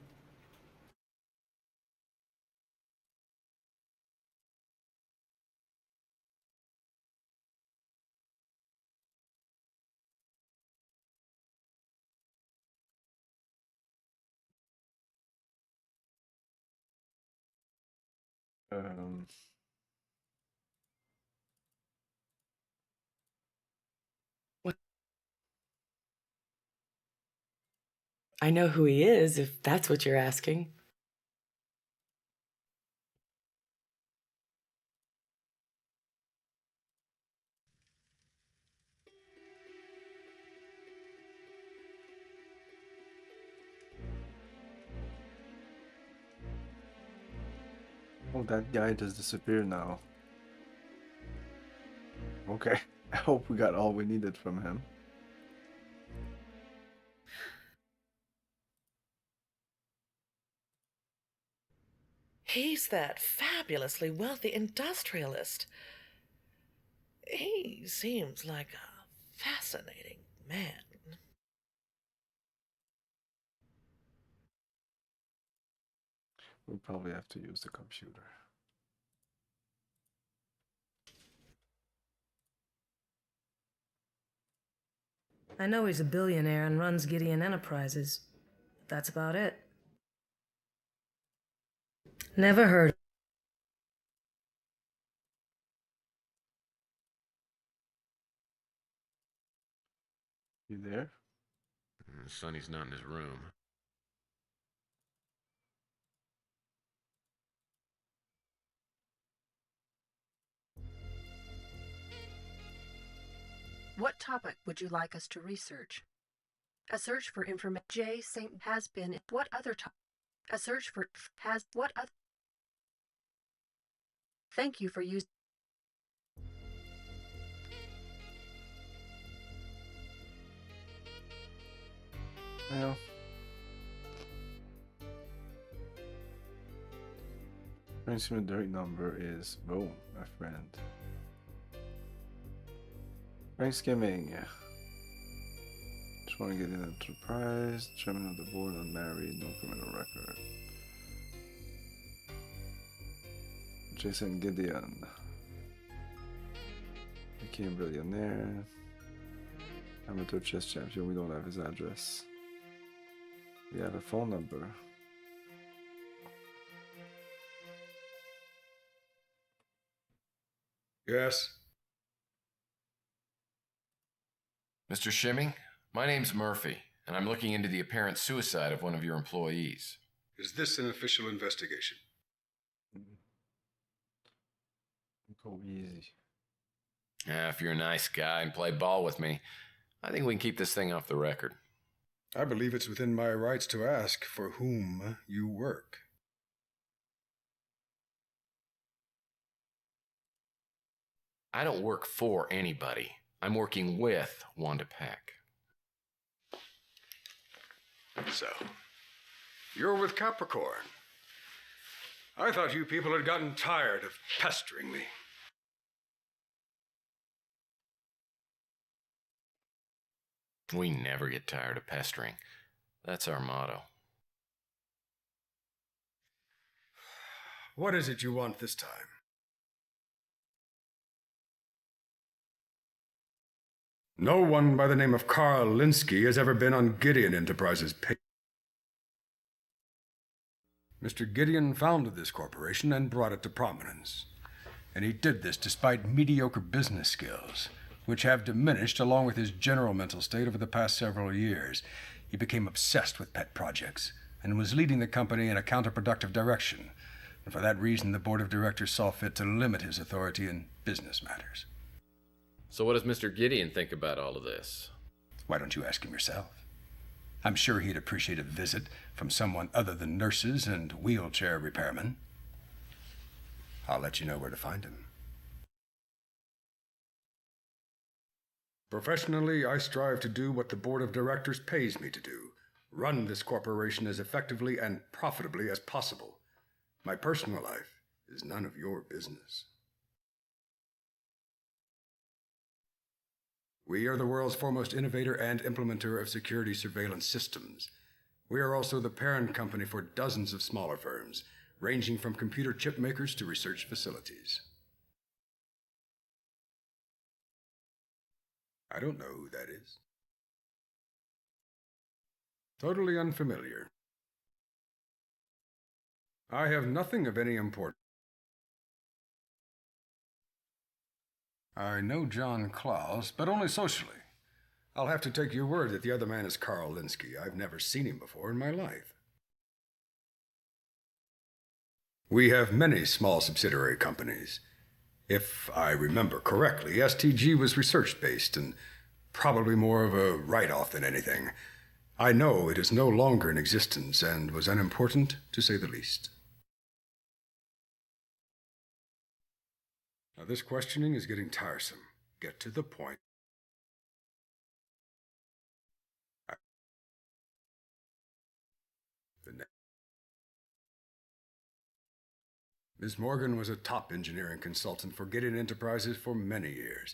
What? I know who he is, if that's what you're asking. Oh, that guy just disappeared now. Okay. I hope we got all we needed from him. He's that fabulously wealthy industrialist. He seems like a fascinating man. We probably have to use the computer. I know he's a billionaire and runs Gideon Enterprises. That's about it. Never heard. You there? Sonny's not in his room. What topic would you like us to research? A search for information. J. St. has been. What other topic? A search for has. What other? Thank you for using. Well. Maximum direct number is boom, my friend. Thanksgiving. Just want to get an enterprise. Chairman of the board, unmarried, no criminal record. Jason Gideon. Became billionaire. Amateur chess champion. We don't have his address. We have a phone number. Yes? Mr. Shimming, my name's Murphy, and I'm looking into the apparent suicide of one of your employees. Is this an official investigation? Go easy. If you're a nice guy and play ball with me, I think we can keep this thing off the record. I believe it's within my rights to ask for whom you work. I don't work for anybody. I'm working with Wanda Peck. So, you're with Capricorn. I thought you people had gotten tired of pestering me. We never get tired of pestering. That's our motto. What is it you want this time? No one by the name of Carl Linsky has ever been on Gideon Enterprises' pay. Mr. Gideon founded this corporation and brought it to prominence. And he did this despite mediocre business skills, which have diminished along with his general mental state over the past several years. He became obsessed with pet projects and was leading the company in a counterproductive direction. And for that reason, the board of directors saw fit to limit his authority in business matters. So what does Mr. Gideon think about all of this? Why don't you ask him yourself? I'm sure he'd appreciate a visit from someone other than nurses and wheelchair repairmen. I'll let you know where to find him. Professionally, I strive to do what the board of directors pays me to do. Run this corporation as effectively and profitably as possible. My personal life is none of your business. We are the world's foremost innovator and implementer of security surveillance systems. We are also the parent company for dozens of smaller firms, ranging from computer chip makers to research facilities. I don't know who that is. Totally unfamiliar. I have nothing of any importance. I know John Klaus, but only socially. I'll have to take your word that the other man is Carl Linsky. I've never seen him before in my life. We have many small subsidiary companies. If I remember correctly, STG was research-based and probably more of a write-off than anything. I know it is no longer in existence and was unimportant, to say the least. Now, this questioning is getting tiresome. Get to the point. Ms. Morgan was a top engineering consultant for Gideon Enterprises for many years.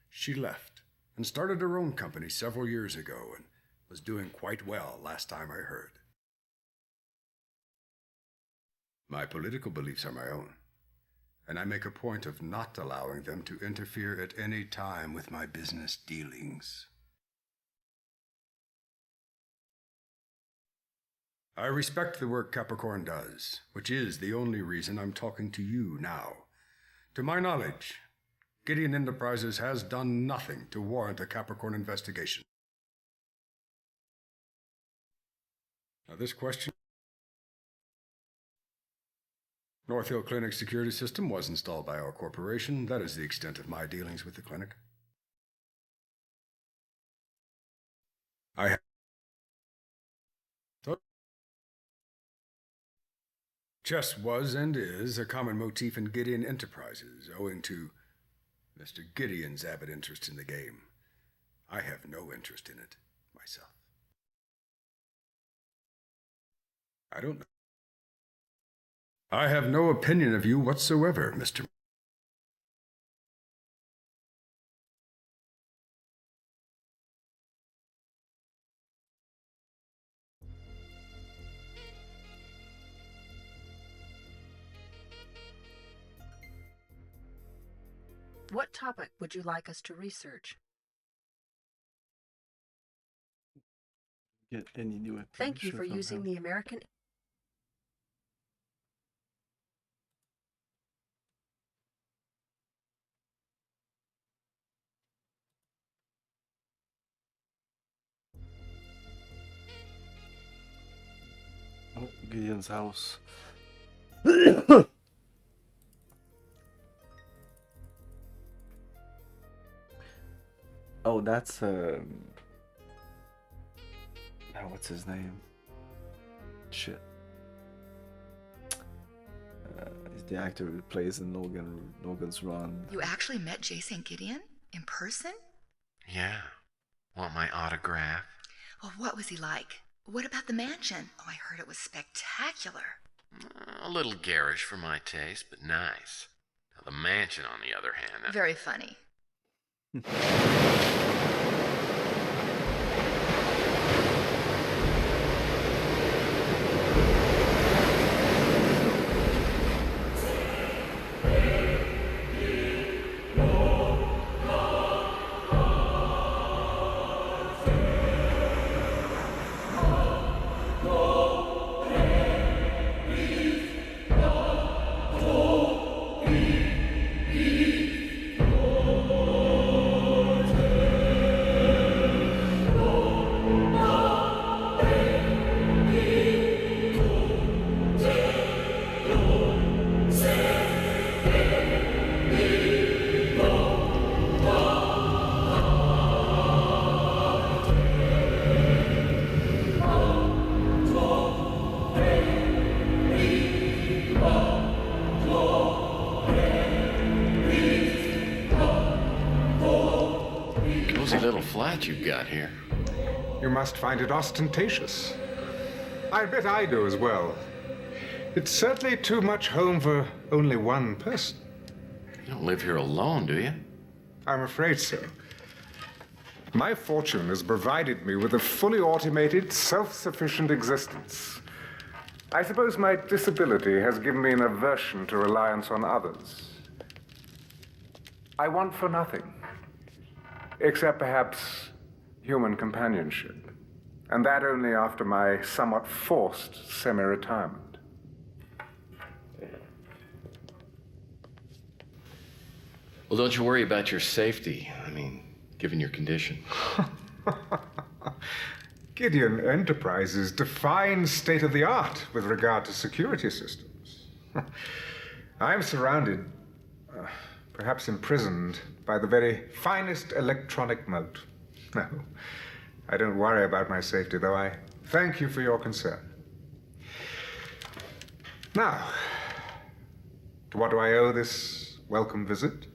She left and started her own company several years ago and was doing quite well last time I heard. My political beliefs are my own, and I make a point of not allowing them to interfere at any time with my business dealings. I respect the work Capricorn does, which is the only reason I'm talking to you now. To my knowledge, Gideon Enterprises has done nothing to warrant a Capricorn investigation. Now, this question... North Hill Clinic security system was installed by our corporation. That is the extent of my dealings with the clinic. Chess was and is a common motif in Gideon Enterprises, owing to Mr. Gideon's avid interest in the game. I have no interest in it myself. I don't know. I have no opinion of you whatsoever, Mr. What topic would you like us to research? Get any new information. Thank you for from using him. the American... Gideon's house. Oh, that's what's his name? Shit. He's the actor who plays in Logan's Run. You actually met J. St. Gideon in person? Yeah. Want my autograph? Well, what was he like? What about the mansion? Oh, I heard it was spectacular. A little garish for my taste, but nice. Now, the mansion, on the other hand... Very funny. Little flat you've got here. You must find it ostentatious. I bet I do as well. It's certainly too much home for only one person. You don't live here alone, do you? I'm afraid so. My fortune has provided me with a fully automated, self-sufficient existence. I suppose my disability has given me an aversion to reliance on others. I want for nothing. Except perhaps human companionship. And that only after my somewhat forced semi-retirement. Well, don't you worry about your safety. I mean, given your condition. Gideon Enterprises defines state-of-the-art with regard to security systems. I'm surrounded, perhaps imprisoned, by the very finest electronic moat. No, I don't worry about my safety, though I thank you for your concern. Now, to what do I owe this welcome visit?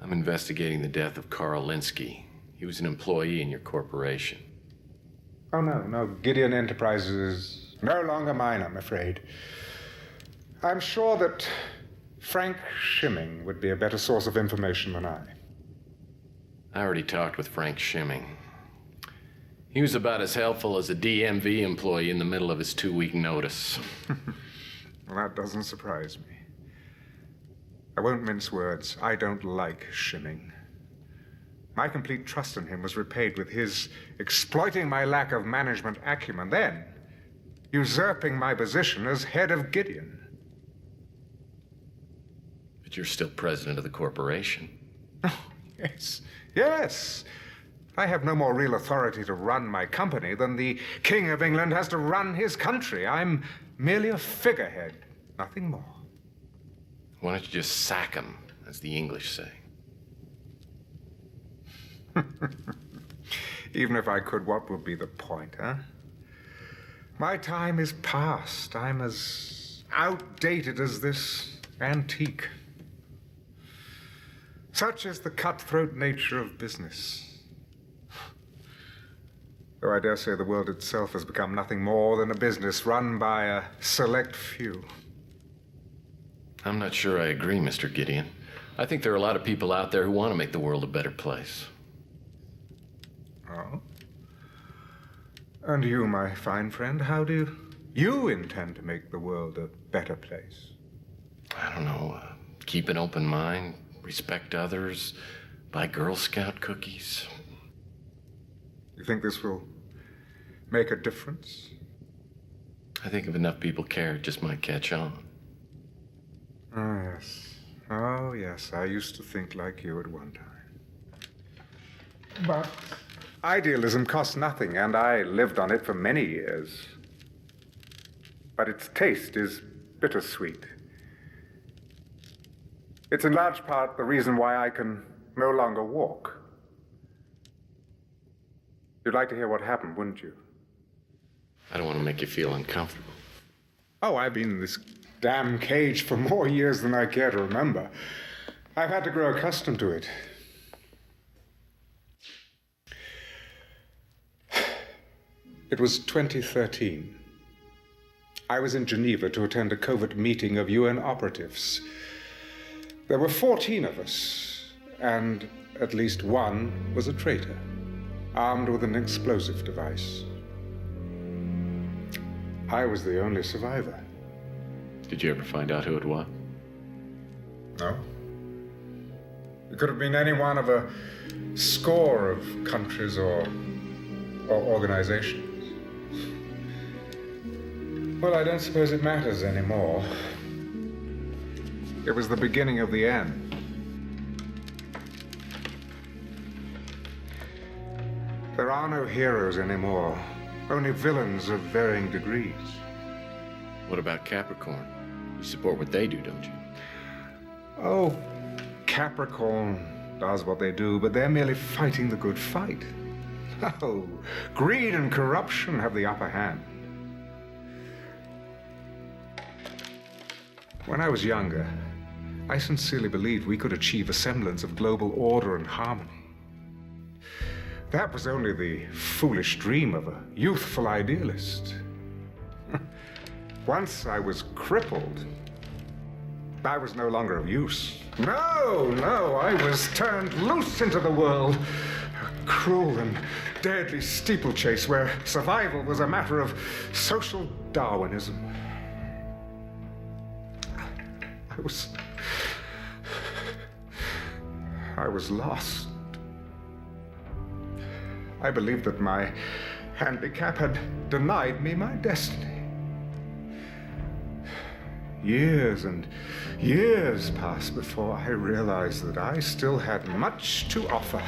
I'm investigating the death of Carl Linsky. He was an employee in your corporation. Oh, no, Gideon Enterprises is no longer mine, I'm afraid. I'm sure that Frank Shimming would be a better source of information than I. I already talked with Frank Shimming. He was about as helpful as a DMV employee in the middle of his 2-week notice. Well, that doesn't surprise me. I won't mince words. I don't like Shimming. My complete trust in him was repaid with his exploiting my lack of management acumen, then usurping my position as head of Gideon. But you're still president of the corporation. Oh, yes. I have no more real authority to run my company than the King of England has to run his country. I'm merely a figurehead, nothing more. Why don't you just sack him, as the English say? Even if I could, what would be the point, huh? My time is past. I'm as outdated as this antique. Such is the cutthroat nature of business. Though I dare say the world itself has become nothing more than a business run by a select few. I'm not sure I agree, Mr. Gideon. I think there are a lot of people out there who want to make the world a better place. Oh? And you, my fine friend, how do you intend to make the world a better place? I don't know. Keep an open mind, respect others, buy Girl Scout cookies. You think this will make a difference? I think if enough people care, it just might catch on. Oh, yes. Oh, yes. I used to think like you at one time. But Idealism costs nothing, and I lived on it for many years. But its taste is bittersweet. It's in large part the reason why I can no longer walk. You'd like to hear what happened, wouldn't you? I don't want to make you feel uncomfortable. Oh, I've been in this damn cage for more years than I care to remember. I've had to grow accustomed to it. It was 2013. I was in Geneva to attend a covert meeting of UN operatives. There were 14 of us, and at least one was a traitor, armed with an explosive device. I was the only survivor. Did you ever find out who it was? No. It could have been any one of a score of countries or organizations. Well, I don't suppose it matters anymore. It was the beginning of the end. There are no heroes anymore, only villains of varying degrees. What about Capricorn? You support what they do, don't you? Oh, Capricorn does what they do, but they're merely fighting the good fight. Oh, greed and corruption have the upper hand. When I was younger, I sincerely believed we could achieve a semblance of global order and harmony. That was only the foolish dream of a youthful idealist. Once I was crippled, I was no longer of use. No, I was turned loose into the world. A cruel and deadly steeplechase where survival was a matter of social Darwinism. I was lost. I believed that my handicap had denied me my destiny. Years and years passed before I realized that I still had much to offer.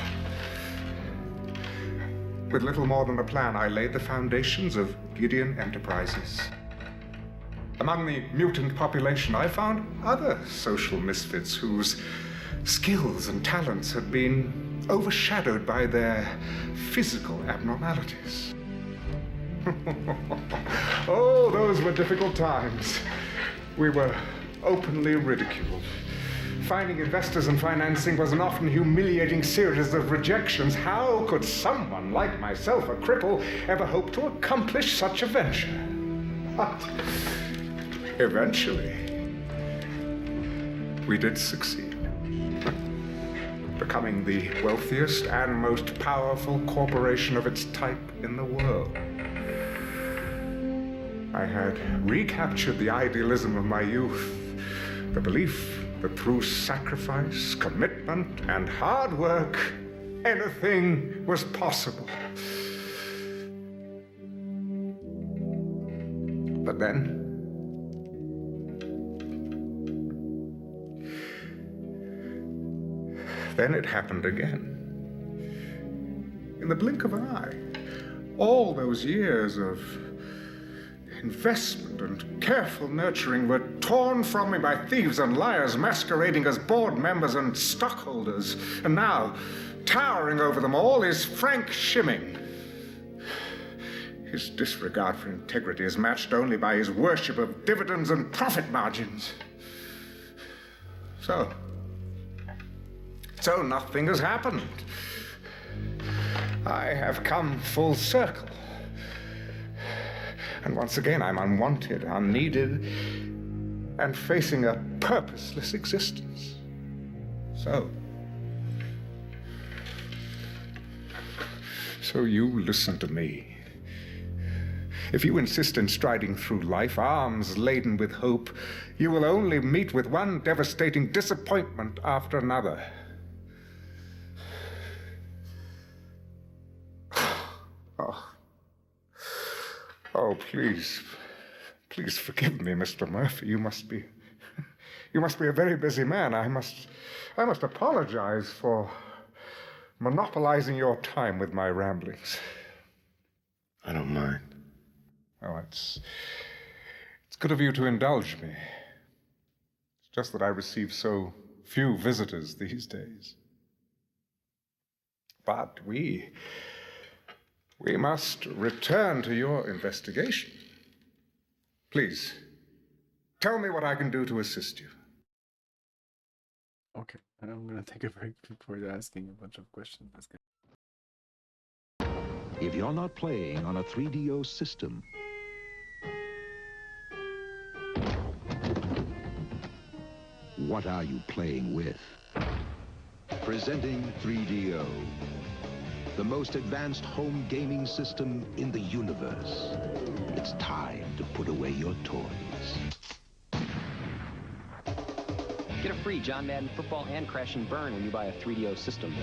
With little more than a plan, I laid the foundations of Gideon Enterprises. Among the mutant population, I found other social misfits whose skills and talents had been overshadowed by their physical abnormalities. Oh, those were difficult times. We were openly ridiculed. Finding investors and financing was an often humiliating series of rejections. How could someone like myself, a cripple, ever hope to accomplish such a venture? But eventually, we did succeed, becoming the wealthiest and most powerful corporation of its type in the world. I had recaptured the idealism of my youth, the belief that through sacrifice, commitment, and hard work, anything was possible. But then, it happened again. In the blink of an eye, all those years of investment and careful nurturing were torn from me by thieves and liars masquerading as board members and stockholders. And now, towering over them all is Frank Shimming. His disregard for integrity is matched only by his worship of dividends and profit margins. So nothing has happened. I have come full circle. And once again, I'm unwanted, unneeded, and facing a purposeless existence. So you listen to me. If you insist in striding through life, arms laden with hope, you will only meet with one devastating disappointment after another. Oh, please forgive me, Mr. Murphy. You must be a very busy man. I must apologize for monopolizing your time with my ramblings. I don't mind. Oh, it's good of you to indulge me. It's just that I receive so few visitors these days. But we must return to your investigation. Please, tell me what I can do to assist you. Okay, and I'm gonna take a break before asking a bunch of questions. That's good. If you're not playing on a 3DO system, what are you playing with? Presenting 3DO, the most advanced home gaming system in the universe. It's time to put away your toys. Get a free John Madden Football and Crash and Burn when you buy a 3DO system.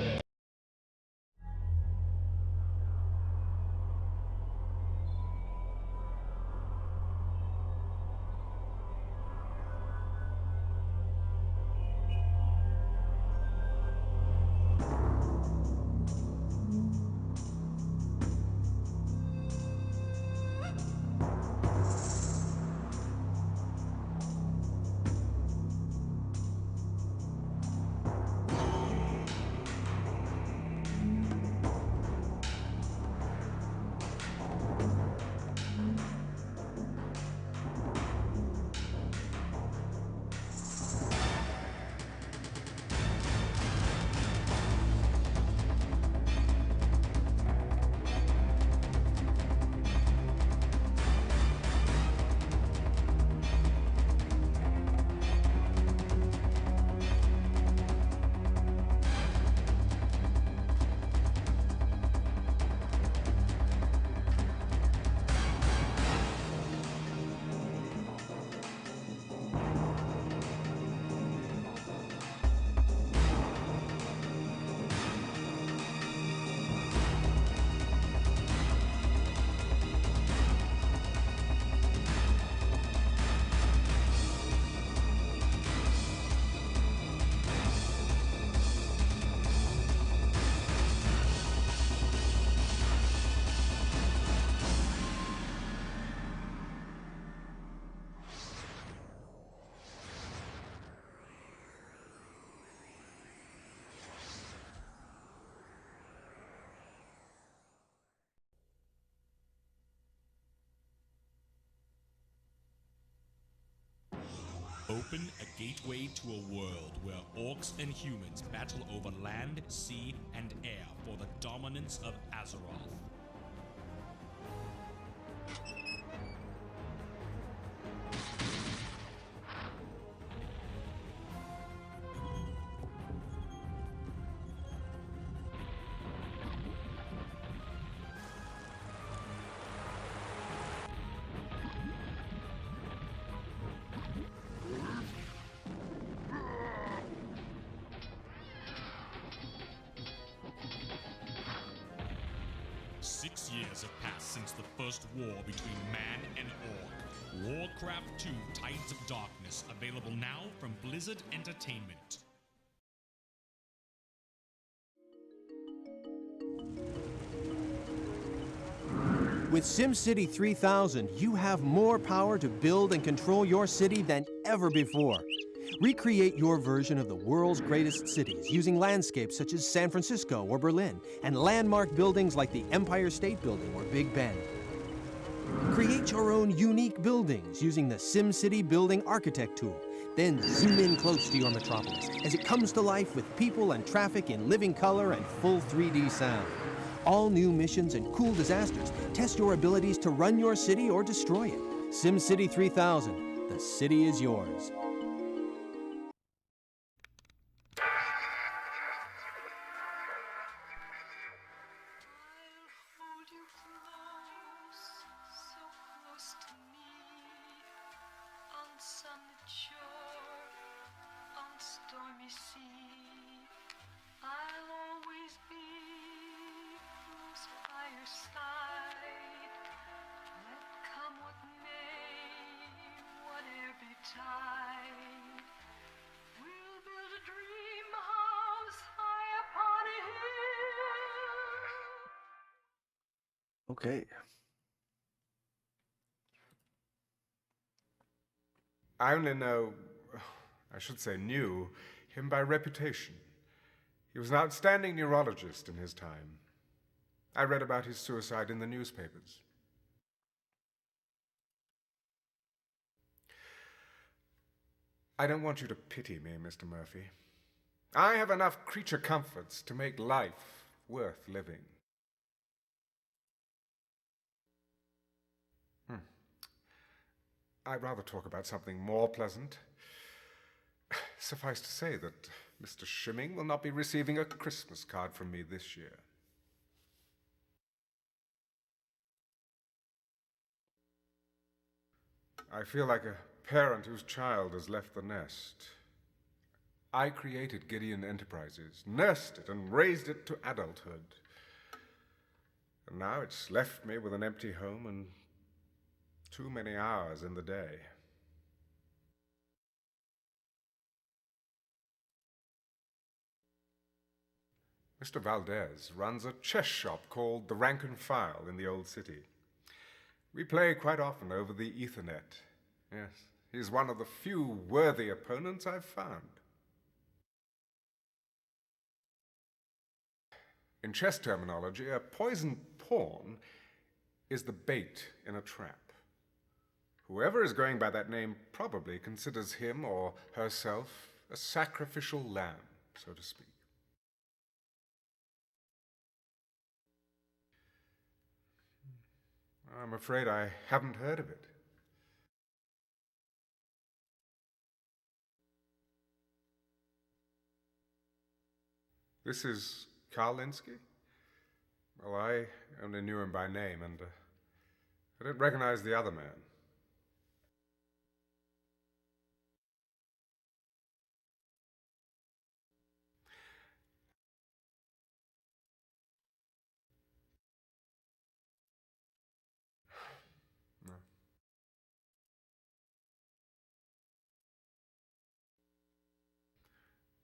Open a gateway to a world where orcs and humans battle over land, sea, and air for the dominance of Azeroth. Six years have passed since the first war between man and orc. Warcraft 2: Tides of Darkness, available now from Blizzard Entertainment. With SimCity 3000, you have more power to build and control your city than ever before. Recreate your version of the world's greatest cities using landscapes such as San Francisco or Berlin and landmark buildings like the Empire State Building or Big Ben. Create your own unique buildings using the SimCity Building Architect tool. Then zoom in close to your metropolis as it comes to life with people and traffic in living color and full 3D sound. All new missions and cool disasters test your abilities to run your city or destroy it. SimCity 3000, the city is yours. We'll build a dream house high upon a hill. Okay. I only know, I should say knew, him by reputation. He was an outstanding neurologist in his time. I read about his suicide in the newspapers. I don't want you to pity me, Mr. Murphy. I have enough creature comforts to make life worth living. I'd rather talk about something more pleasant. Suffice to say that Mr. Shimming will not be receiving a Christmas card from me this year. I feel like a parent whose child has left the nest. I created Gideon Enterprises, nursed it, and raised it to adulthood. And now it's left me with an empty home and too many hours in the day. Mr. Valdez runs a chess shop called the Rank and File in the Old City. We play quite often over the Ethernet. Yes, he's one of the few worthy opponents I've found. In chess terminology, a poisoned pawn is the bait in a trap. Whoever is going by that name probably considers him or herself a sacrificial lamb, so to speak. I'm afraid I haven't heard of it. This is Karl Linsky? Well, I only knew him by name, and I didn't recognize the other man. No.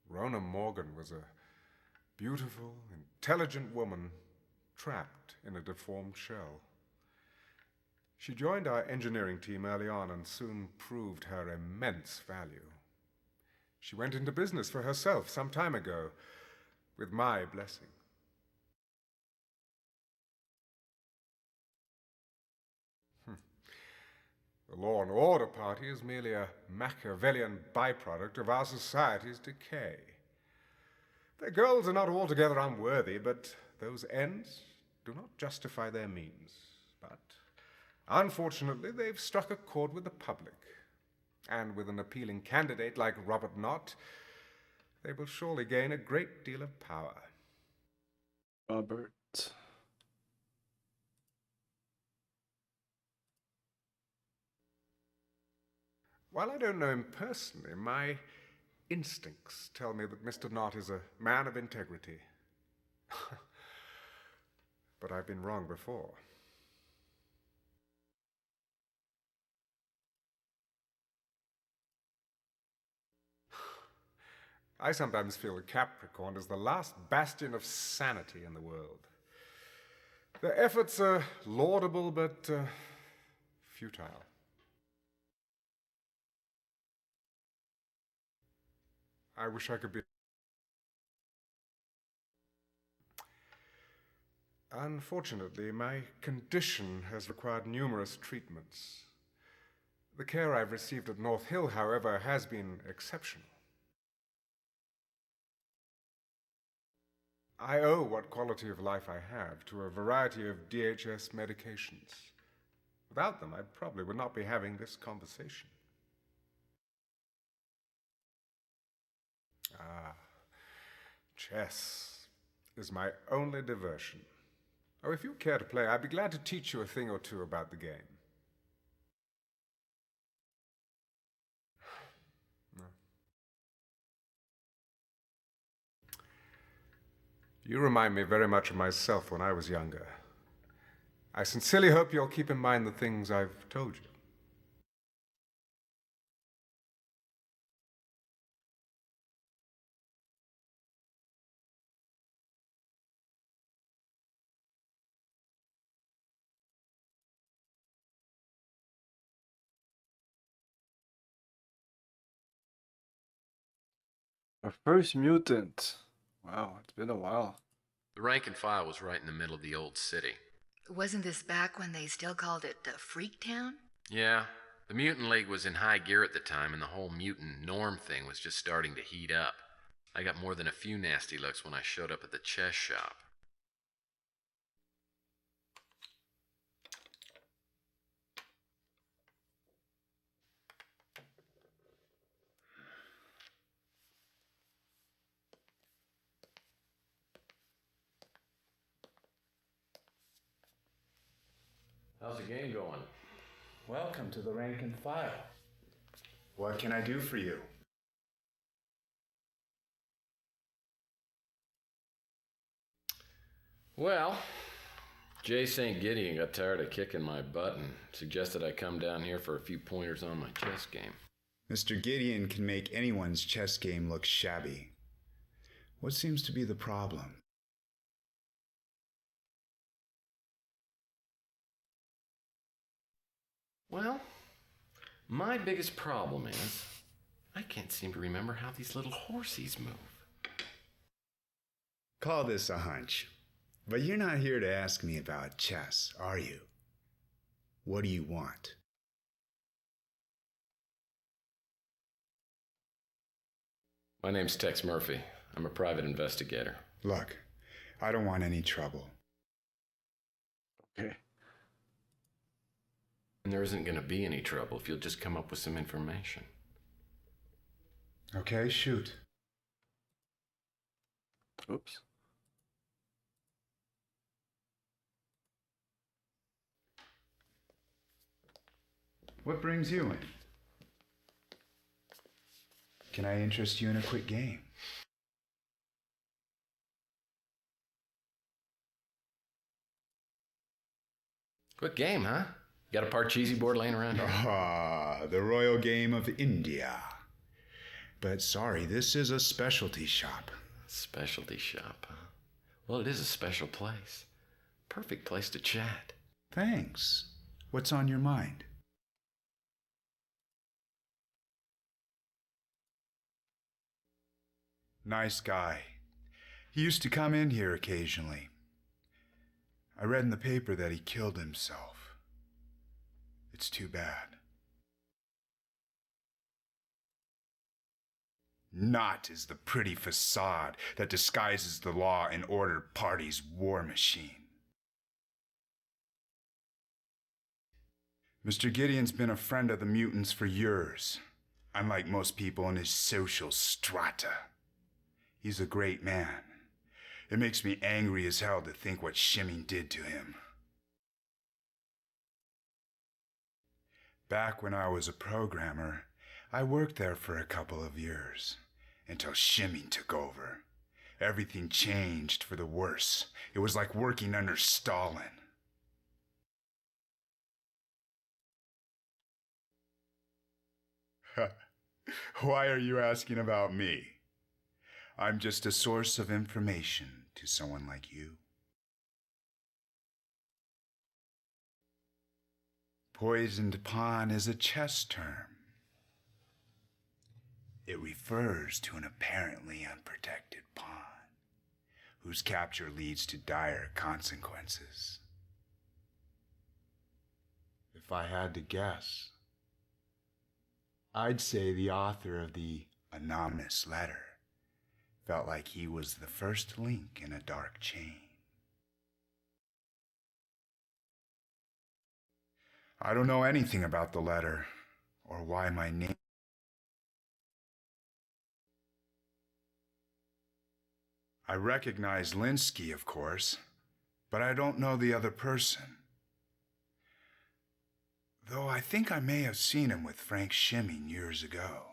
Rona Morgan was a beautiful, intelligent woman trapped in a deformed shell. She joined our engineering team early on and soon proved her immense value. She went into business for herself some time ago, with my blessing. The Law and Order Party is merely a Machiavellian byproduct of our society's decay. Their goals are not altogether unworthy, but those ends do not justify their means. But unfortunately, they've struck a chord with the public. And with an appealing candidate like Robert Knott, they will surely gain a great deal of power. Robert. While I don't know him personally, my instincts tell me that Mr. Knott is a man of integrity. But I've been wrong before. I sometimes feel that Capricorn is the last bastion of sanity in the world. Their efforts are laudable but futile. I wish I could be. Unfortunately, my condition has required numerous treatments. The care I've received at North Hill, however, has been exceptional. I owe what quality of life I have to a variety of DHS medications. Without them, I probably would not be having this conversation. Ah, chess is my only diversion. Oh, if you care to play, I'd be glad to teach you a thing or two about the game. No. You remind me very much of myself when I was younger. I sincerely hope you'll keep in mind the things I've told you. Our first mutant. Wow, it's been a while. The rank and file was right in the middle of the old city. Wasn't this back when they still called it Freak Town? Yeah, the Mutant League was in high gear at the time, and the whole mutant norm thing was just starting to heat up. I got more than a few nasty looks when I showed up at the chess shop. How's the game going? Welcome to the rank and file. What can I do for you? Well, Jay St. Gideon got tired of kicking my butt and suggested I come down here for a few pointers on my chess game. Mr. Gideon can make anyone's chess game look shabby. What seems to be the problem? Well, my biggest problem is I can't seem to remember how these little horsies move. Call this a hunch. But you're not here to ask me about chess, are you? What do you want? My name's Tex Murphy. I'm a private investigator. Look, I don't want any trouble. Okay. And there isn't going to be any trouble if you'll just come up with some information. Okay, shoot. Oops. What brings you in? Can I interest you in a quick game? Quick game, huh? Got a Parcheesi board laying around here? Ah, the royal game of India. But sorry, this is a specialty shop. Specialty shop, huh? Well, it is a special place. Perfect place to chat. Thanks. What's on your mind? Nice guy. He used to come in here occasionally. I read in the paper that he killed himself. It's too bad. Not is the pretty facade that disguises the law and order party's war machine. Mr. Gideon's been a friend of the mutants for years, unlike most people in his social strata. He's a great man. It makes me angry as hell to think what Shimming did to him. Back when I was a programmer, I worked there for a couple of years, until Shimming took over. Everything changed for the worse. It was like working under Stalin. Why are you asking about me? I'm just a source of information to someone like you. Poisoned pawn is a chess term. It refers to an apparently unprotected pawn, whose capture leads to dire consequences. If I had to guess, I'd say the author of the anonymous letter felt like he was the first link in a dark chain. I don't know anything about the letter or why my name. I recognize Linsky, of course, but I don't know the other person. Though I think I may have seen him with Frank Shimming years ago.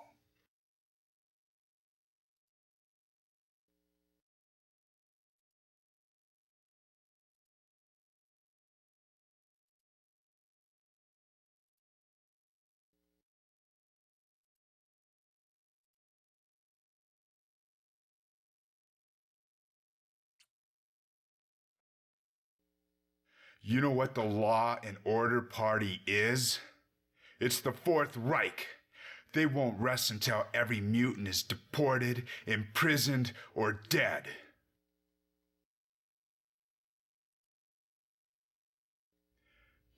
You know what the Law and Order Party is? It's the Fourth Reich, They won't rest until every mutant is deported, imprisoned, or dead.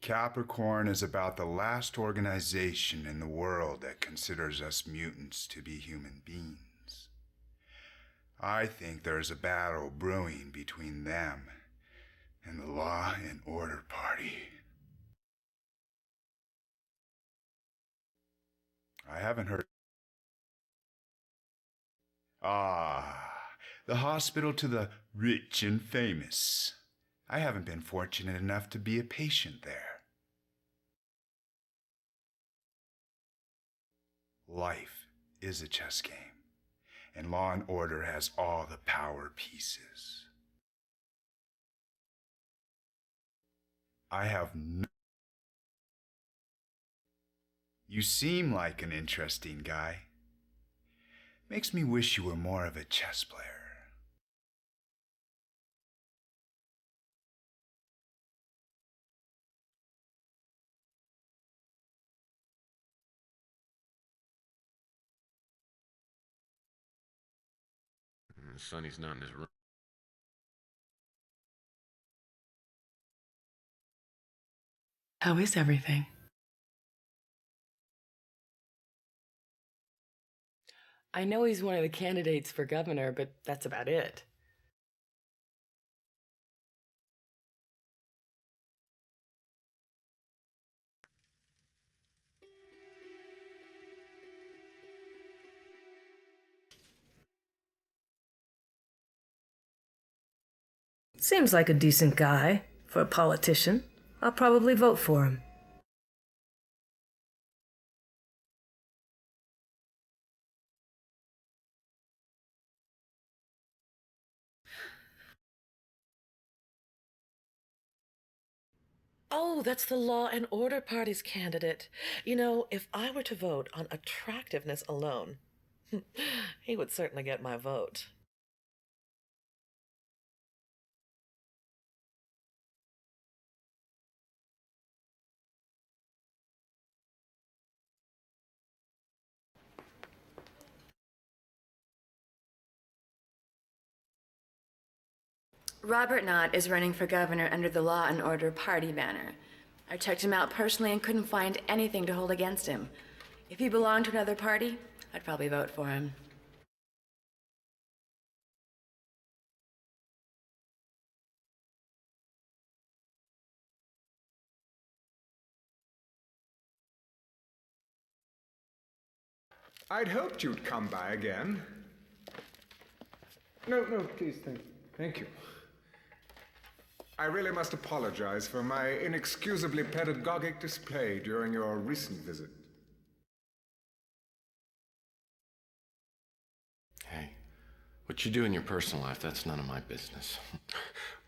Capricorn is about the last organization in the world that considers us mutants to be human beings. I think there's a battle brewing between them and the Law and Order Party. I haven't heard. The hospital to the rich and famous. I haven't been fortunate enough to be a patient there. Life is a chess game, and Law and Order has all the power pieces. I have no... You seem like an interesting guy. Makes me wish you were more of a chess player. Sonny's not in his room. How is everything? I know he's one of the candidates for governor, but that's about it. Seems like a decent guy for a politician. I'll probably vote for him. Oh, that's the Law and Order Party's candidate. You know, if I were to vote on attractiveness alone, he would certainly get my vote. Robert Knott is running for governor under the Law and Order Party banner. I checked him out personally and couldn't find anything to hold against him. If he belonged to another party, I'd probably vote for him. I'd hoped you'd come by again. No, please, thank you. I really must apologize for my inexcusably pedagogic display during your recent visit. Hey, what you do in your personal life, that's none of my business.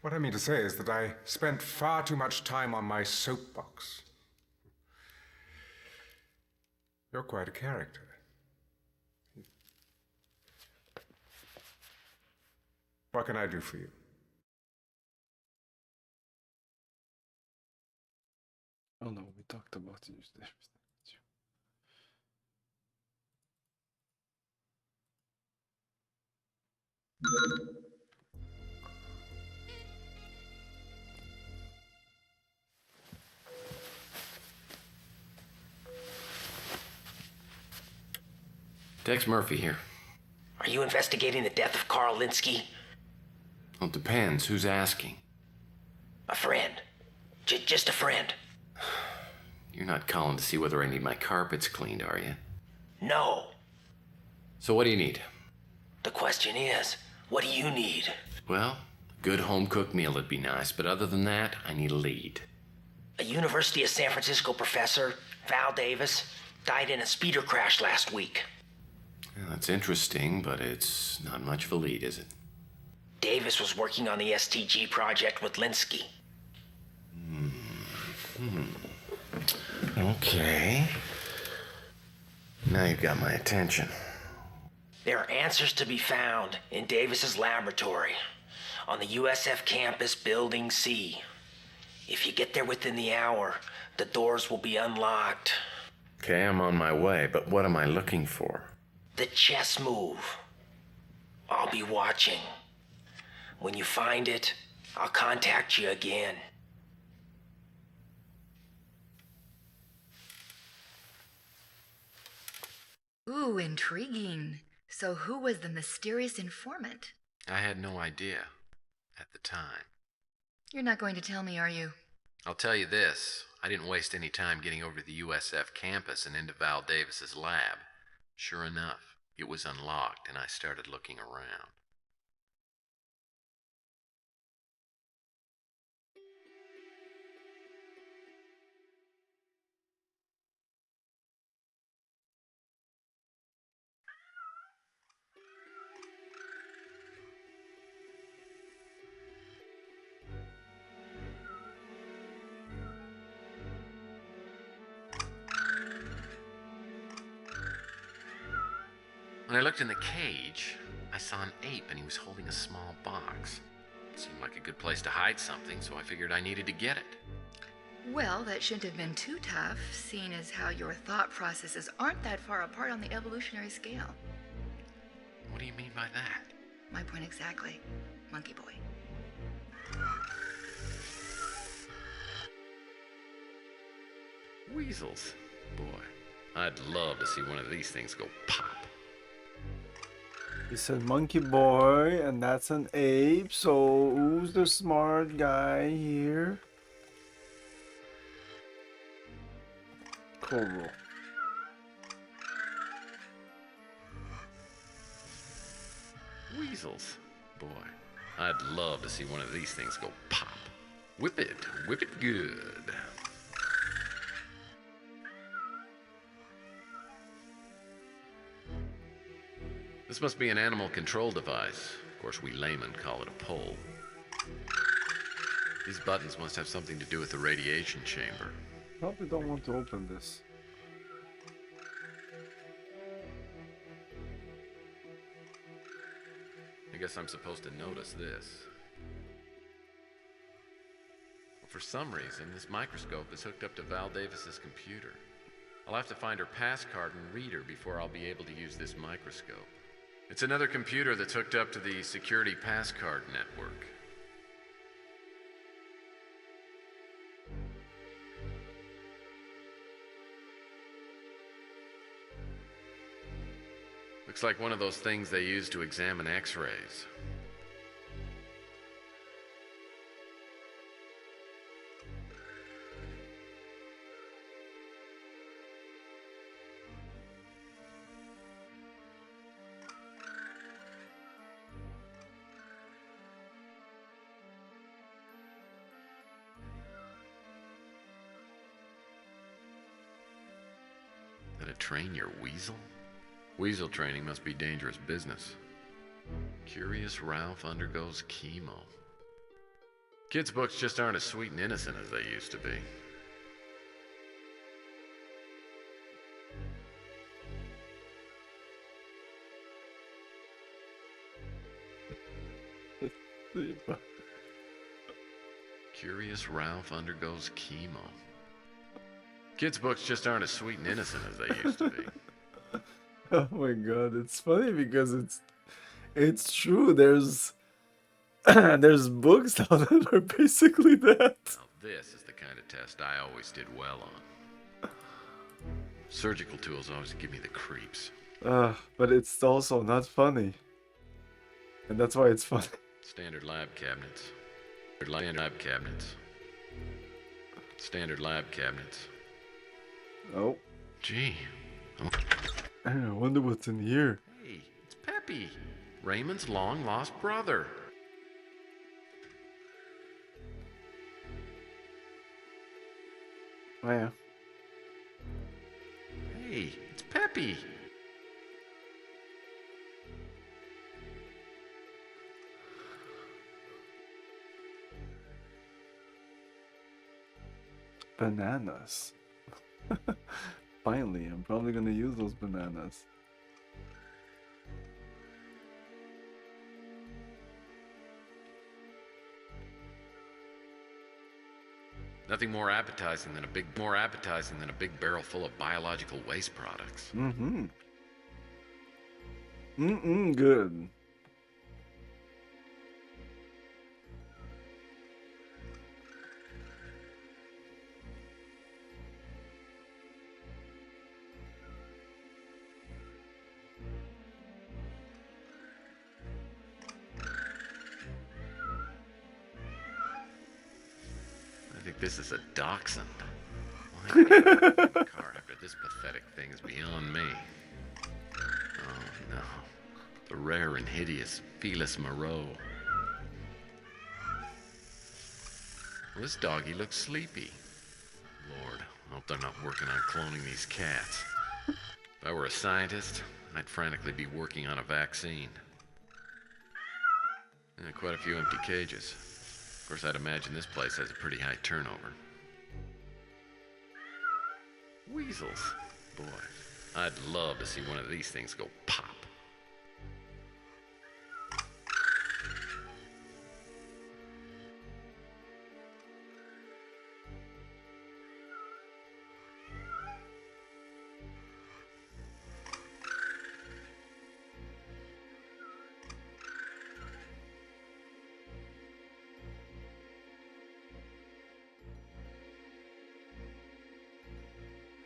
What I mean to say is that I spent far too much time on my soapbox. You're quite a character. What can I do for you? Oh no, we talked about everything. Tex Murphy here. Are you investigating the death of Carl Linsky? Well, it depends. Who's asking? A friend. Just a friend. You're not calling to see whether I need my carpets cleaned, are you? No. So what do you need? The question is, what do you need? Well, a good home-cooked meal would be nice, but other than that, I need a lead. A University of San Francisco professor, Val Davis, died in a speeder crash last week. Well, that's interesting, but it's not much of a lead, is it? Davis was working on the STG project with Linsky. Okay. Now you've got my attention. There are answers to be found in Davis's laboratory on the USF campus, Building C. If you get there within the hour, the doors will be unlocked. Okay, I'm on my way, but what am I looking for? The chess move. I'll be watching. When you find it, I'll contact you again. Ooh, intriguing. So who was the mysterious informant? I had no idea at the time. You're not going to tell me, are you? I'll tell you this, I didn't waste any time getting over to the USF campus and into Val Davis's lab. Sure enough, it was unlocked and I started looking around. When I looked in the cage, I saw an ape and he was holding a small box. It seemed like a good place to hide something, so I figured I needed to get it. Well, that shouldn't have been too tough, seeing as how your thought processes aren't that far apart on the evolutionary scale. What do you mean by that? My point exactly, Monkey Boy. Weasels. Boy, I'd love to see one of these things go pop. He said monkey boy, and that's an ape, so who's the smart guy here? Coral. Weasels. Boy, I'd love to see one of these things go pop. Whip it good. This must be an animal control device. Of course, we laymen call it a pole. These buttons must have something to do with the radiation chamber. Probably don't want to open this. I guess I'm supposed to notice this. Well, for some reason, this microscope is hooked up to Val Davis's computer. I'll have to find her pass card and read her before I'll be able to use this microscope. It's another computer that's hooked up to the security pass card network. Looks like one of those things they use to examine X-rays. How to train your weasel? Weasel training must be dangerous business. Curious Ralph undergoes chemo. Kids' books just aren't as sweet and innocent as they used to be. Curious Ralph undergoes chemo. Kids' books just aren't as sweet and innocent as they used to be. Oh my god, it's funny because it's true. There's books now that are basically that. Now this is the kind of test I always did well on. Surgical tools always give me the creeps. But it's also not funny. And that's why it's funny. Standard lab cabinets. Standard lab cabinets. Standard lab cabinets. Oh. Gee. I wonder what's in here. Hey, it's Peppy, Raymond's long-lost brother. Oh yeah. Hey, it's Peppy. Bananas. Finally, I'm probably gonna use those bananas. Nothing more appetizing than a big barrel full of biological waste products. Good. I think this is a dachshund. Why can't I get a car after this pathetic thing is beyond me. Oh no. The rare and hideous Felis Moreau. Well, this doggy looks sleepy. Lord, I hope they're not working on cloning these cats. If I were a scientist, I'd frantically be working on a vaccine. Quite a few empty cages. Of course, I'd imagine this place has a pretty high turnover. Weasels. Boy, I'd love to see one of these things go pop.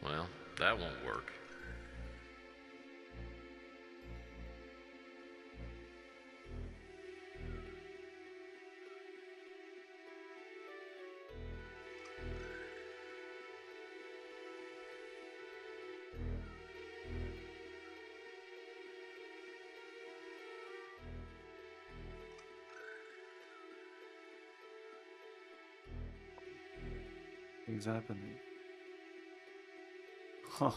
Well, that won't work. What's happening? Huh.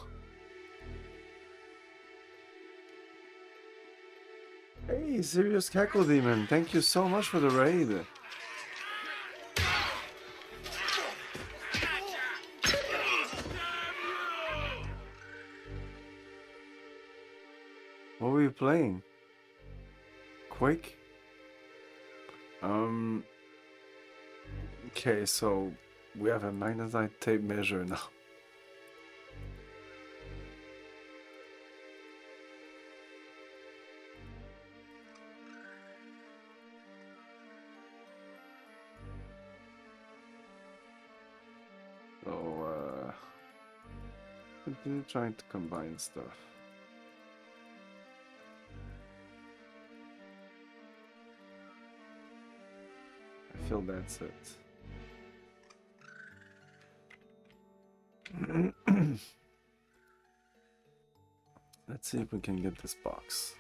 Hey, Serious Cackle Demon, thank you so much for the raid. What were you playing? Quake? Okay, so we have a magnetite tape measure now. So, continue trying to combine stuff. I feel that's it. Let's see if we can get this box.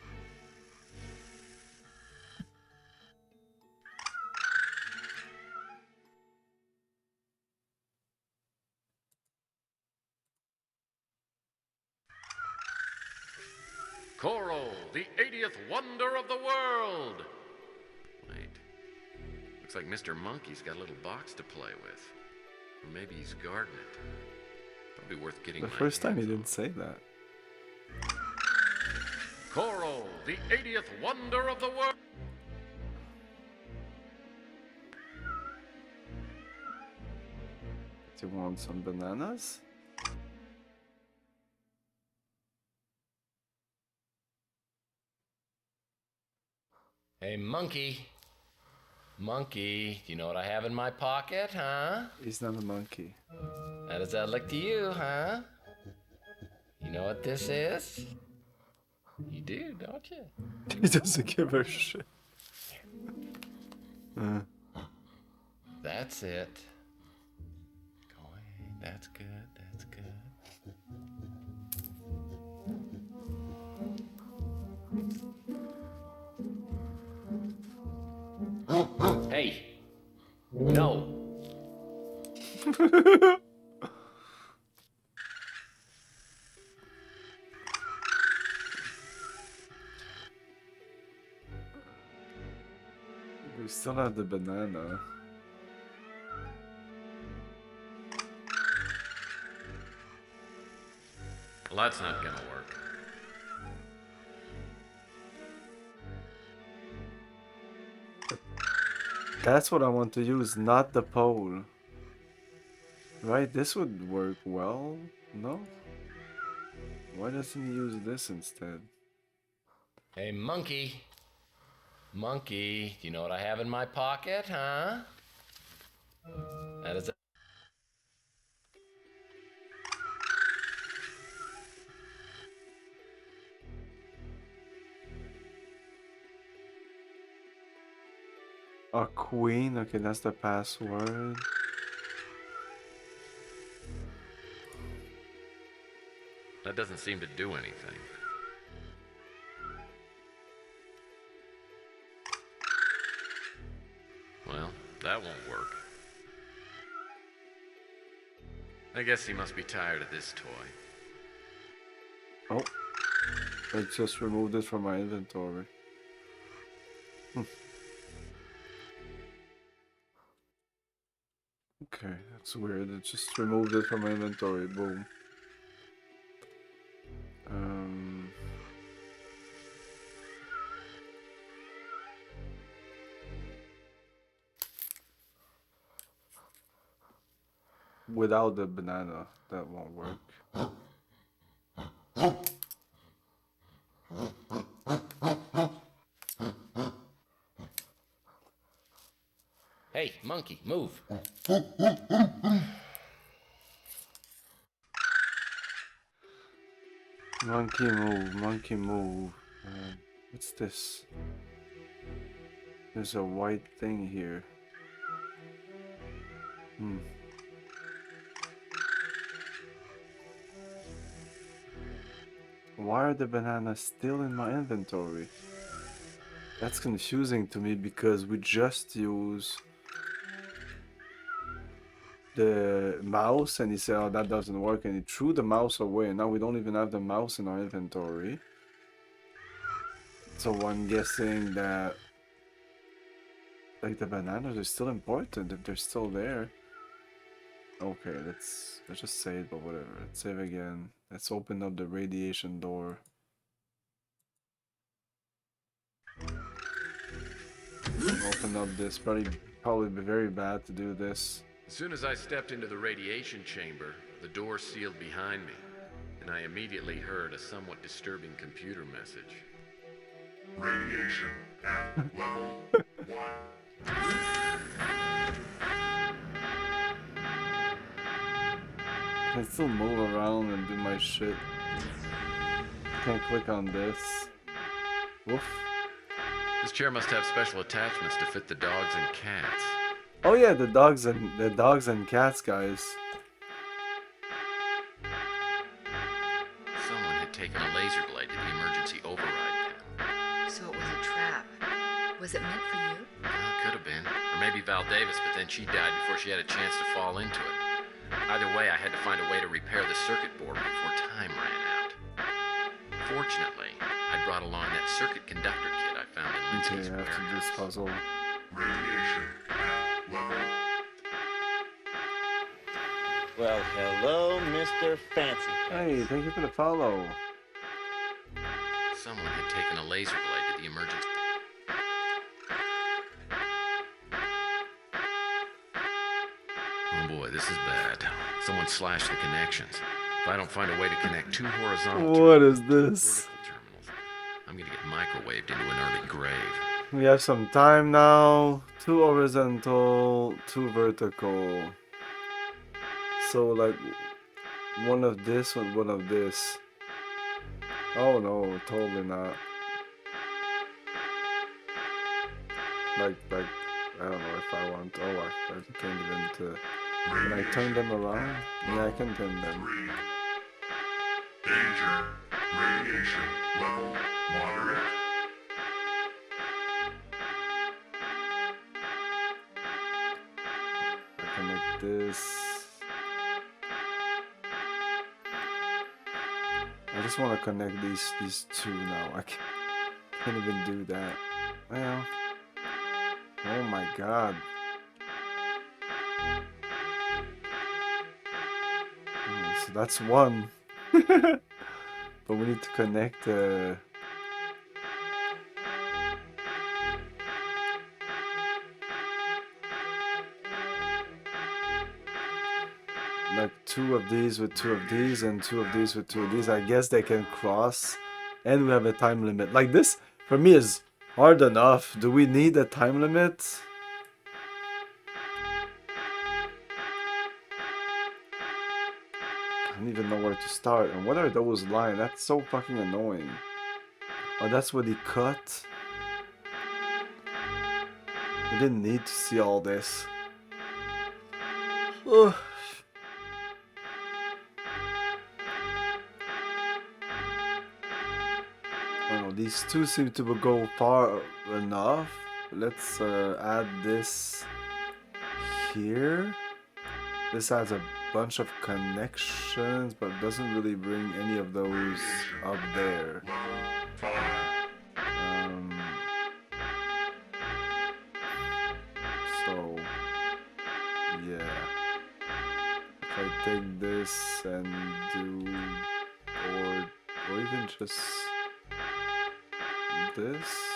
Coral, the 80th wonder of the world! Wait. Looks like Mr. Monkey's got a little box to play with. Or maybe he's guarding it. Probably worth getting The my first time he hands didn't say that. Coral, the 80th wonder of the world! Do you want some bananas? Hey, Monkey. Monkey, do you know what I have in my pocket, huh? He's not a monkey. How does that look to you, huh? You know what this is? You do, don't you? He doesn't give a shit. That's it. Go away. That's good. That's good. Hey. No. We still have the banana. Well, that's not gonna work. That's what I want to use, not the pole. Right, this would work well, no? Why doesn't he use this instead? Hey, monkey. Monkey, do you know what I have in my pocket, huh? That is a queen, okay, that's the password. That doesn't seem to do anything. Well, that won't work. I guess he must be tired of this toy. Oh, I just removed it from my inventory. Okay, that's weird. It just removed it from my inventory. Boom. Without the banana, that won't work. Hey, monkey, move. Monkey move, monkey move. What's this? There's a white thing here. Why are the bananas still in my inventory? That's confusing to me because we just use the mouse and he said, oh, that doesn't work, and he threw the mouse away, and now we don't even have the mouse in our inventory. So I'm guessing that like the bananas are still important if they're still there. Okay, let's just save, but whatever. Let's save again. Let's open up the radiation door. Open up this. Probably be very bad to do this. As soon as I stepped into the radiation chamber, the door sealed behind me, and I immediately heard a somewhat disturbing computer message. Radiation at level 1. I can still move around and do my shit. Can't click on this. Woof. This chair must have special attachments to fit the dogs and cats. Oh yeah, the dogs and cats, guys. Someone had taken a laser blade to the emergency override panel. So it was a trap. Was it meant for you? Well, it could have been. Or maybe Val Davis, but then she died before she had a chance to fall into it. Either way, I had to find a way to repair the circuit board before time ran out. Fortunately, I brought along that circuit conductor kit I found in Linsky's Okay, after this puzzle. Radiation at level. Well, hello, Mr. Fancy. Hey, thank you for the follow. Someone had taken a laser blade to the emergency. Oh boy, this is bad. Someone slashed the connections. If I don't find a way to connect two horizontal What is this? terminals, I'm gonna get microwaved into an early grave. We have some time now. 2 horizontal, 2 vertical. So like one of this and one of this. Oh no, totally not. Like I don't know if I want. Oh, I can't even to. Can I turn them around? Yeah, I can turn them. Danger. Radiation level moderate. I connect this. I just want to connect these two now. I can't even do that. Well, oh my god. So that's one. But we need to connect like 2 of these with 2 of these and 2 of these with 2 of these. I guess they can cross, and we have a time limit. Like this, for me, is hard enough. Do we need a time limit? I don't even know where to start. And what are those lines? That's so fucking annoying. Oh, that's what he cut. We didn't need to see all this. Ugh. Oh, these two seem to go far enough. Let's add this here. This adds a bunch of connections, but doesn't really bring any of those up there. So, yeah. If I take this and do, or even just this.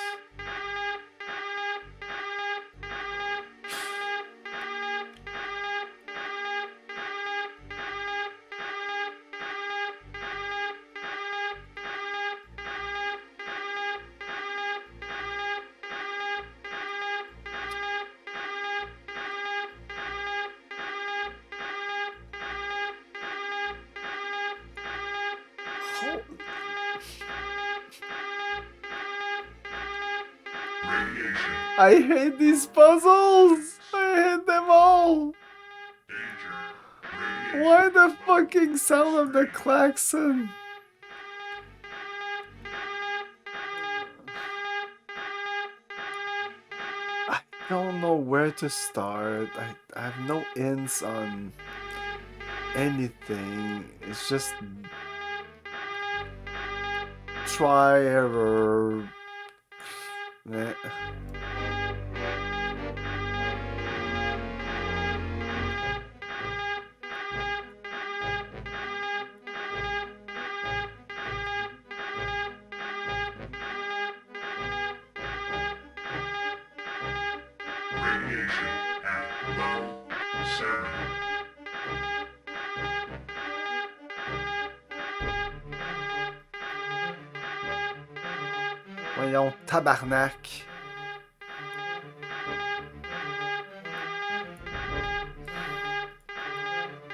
I hate these puzzles! I hate them all! Why the fucking sound of the klaxon? I don't know where to start. I have no hints on anything. It's just try, error. Radiation at level 7. Voyons, tabarnak.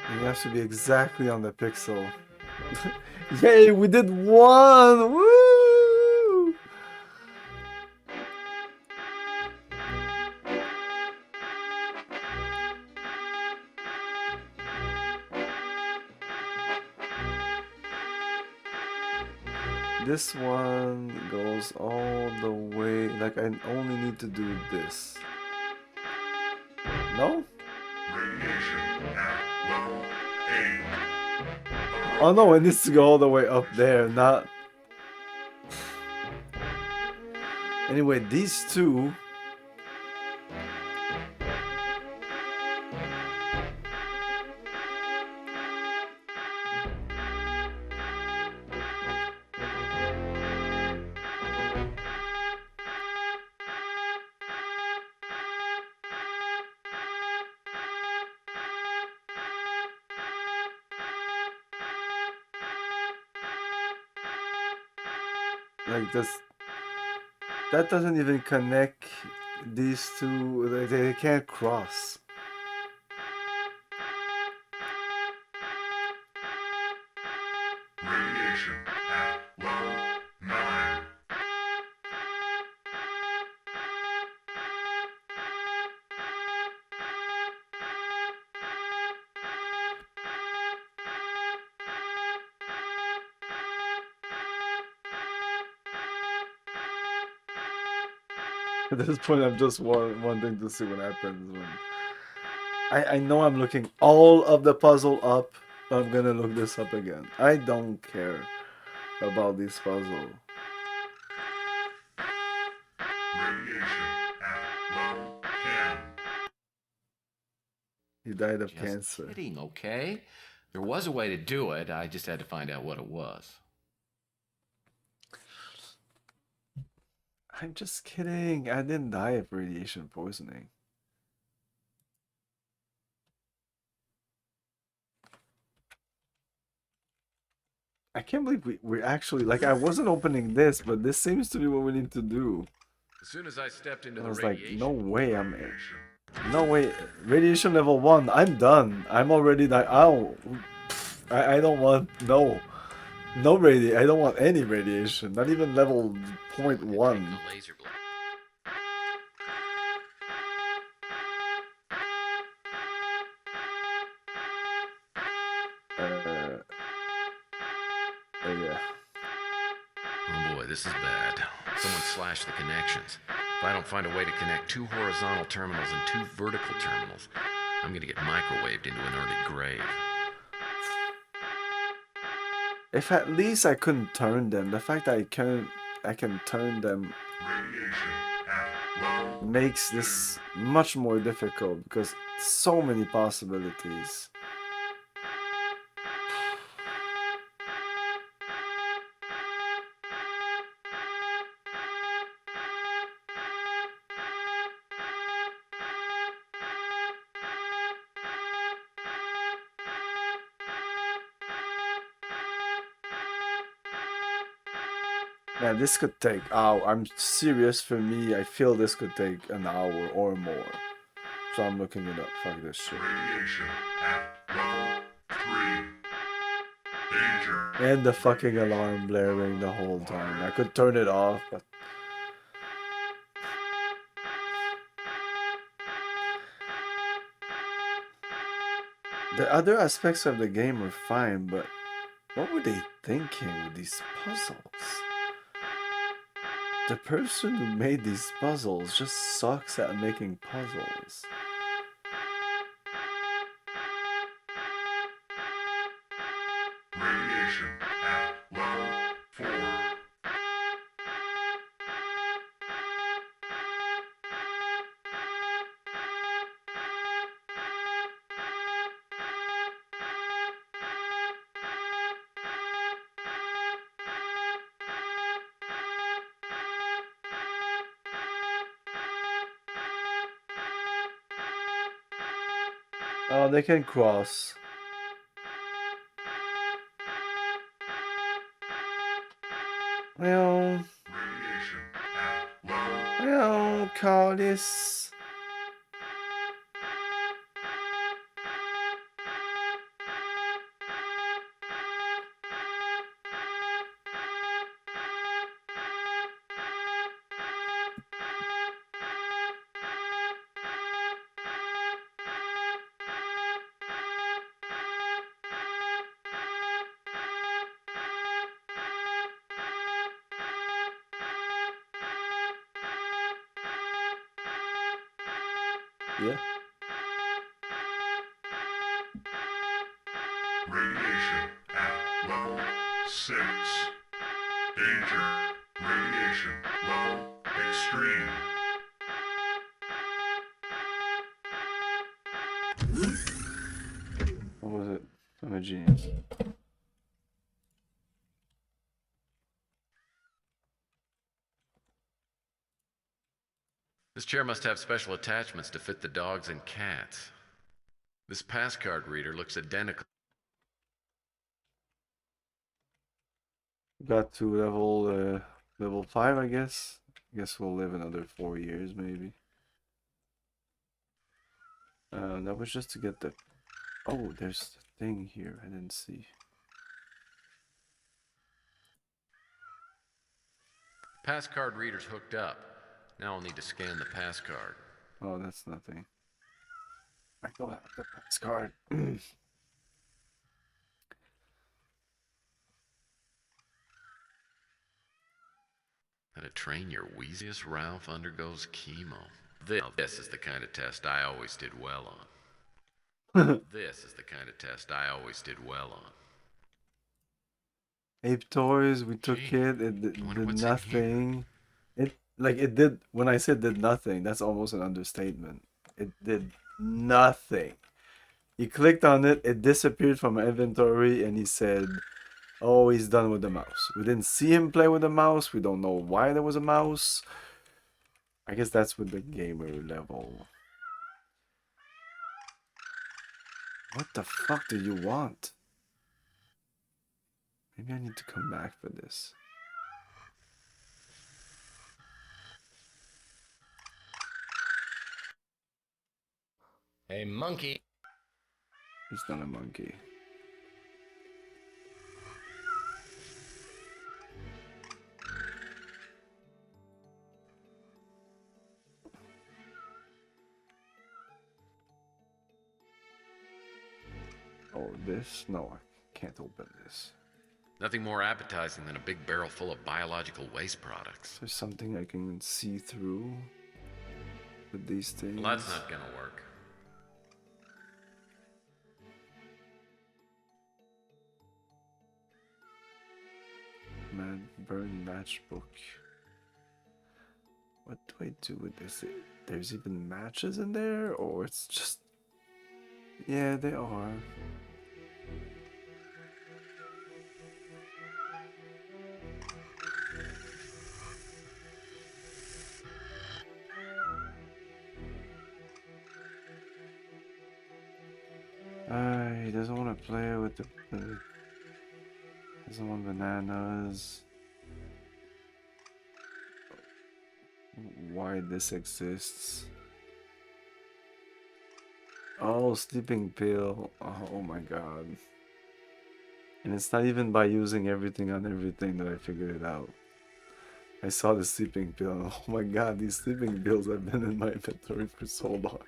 You have to be exactly on the pixel. Yay, we did one! Woo! This one goes all the way, like I only need to do this. No? Radiation at level 8. Oh no, it needs to go all the way up there, not... Anyway, these two... Like this, that doesn't even connect these two. They can't cross. Radiation at level 9. At this point, I'm just wanting to see what happens when... I know I'm looking all of the puzzle up. I'm gonna look this up again. I don't care about this puzzle. Radiation at level 10. He died of Just cancer. kidding, okay? There was a way to do it. I just had to find out what it was. I'm just kidding. I didn't die of radiation poisoning. I can't believe we're actually, like, I wasn't opening this, but this seems to be what we need to do. As soon as I stepped into I the was like, radiation, no way, no way. Radiation level 1, I'm done. I'm already like, I don't want, no I don't want any radiation, not even level 0.1. laser blade. Yeah. Oh boy, this is bad. Someone slashed the connections. If I don't find a way to connect 2 horizontal terminals and 2 vertical terminals, I'm gonna get microwaved into an early grave. If at least I couldn't turn them, the fact that I can turn them makes this much more difficult because so many possibilities. Yeah, this could take hour. I'm serious, for me, I feel this could take an hour or more. So I'm looking it up. Fuck this shit. Radiation at level 3. Danger. And the fucking alarm blaring the whole time. I could turn it off, but... The other aspects of the game are fine, but what were they thinking with these puzzles? The person who made these puzzles just sucks at making puzzles. Radiation at level 4. Oh, they can cross. Well, call this. Yeah. Radiation at level 6. Danger. Radiation level extreme. What was it? I'm a genius. This chair must have special attachments to fit the dogs and cats. This pass card reader looks identical. Got to level 5, I guess. I guess we'll live another 4 years, maybe. That was just to get the... Oh, there's the thing here I didn't see. Pass card reader's hooked up. Now I'll need to scan the pass card. Oh, that's nothing. I go have the pass card. How to train your wheeziest Ralph undergoes chemo. This is the kind of test I always did well on. This is the kind of test I always did well on. Ape Toys, we took it did nothing. It did, when I said did nothing, that's almost an understatement. It did nothing. He clicked on it, it disappeared from my inventory, and he said, oh, he's done with the mouse. We didn't see him play with the mouse, we don't know why there was a mouse. I guess that's with the gamer level. What the fuck do you want? Maybe I need to come back for this. Hey, monkey. He's not a monkey. Oh, this? No, I can't open this. Nothing more appetizing than a big barrel full of biological waste products. There's something I can see through with these things. Well, that's not gonna work. Mad burn matchbook. What do I do with this? There's even matches in there, or it's just... Yeah, they are. He doesn't want to play with the doesn't want bananas. Why this exists? Oh, sleeping pill. Oh my god. And it's not even by using everything on everything that I figured it out. I saw the sleeping pill and oh my god, these sleeping pills have been in my inventory for so long.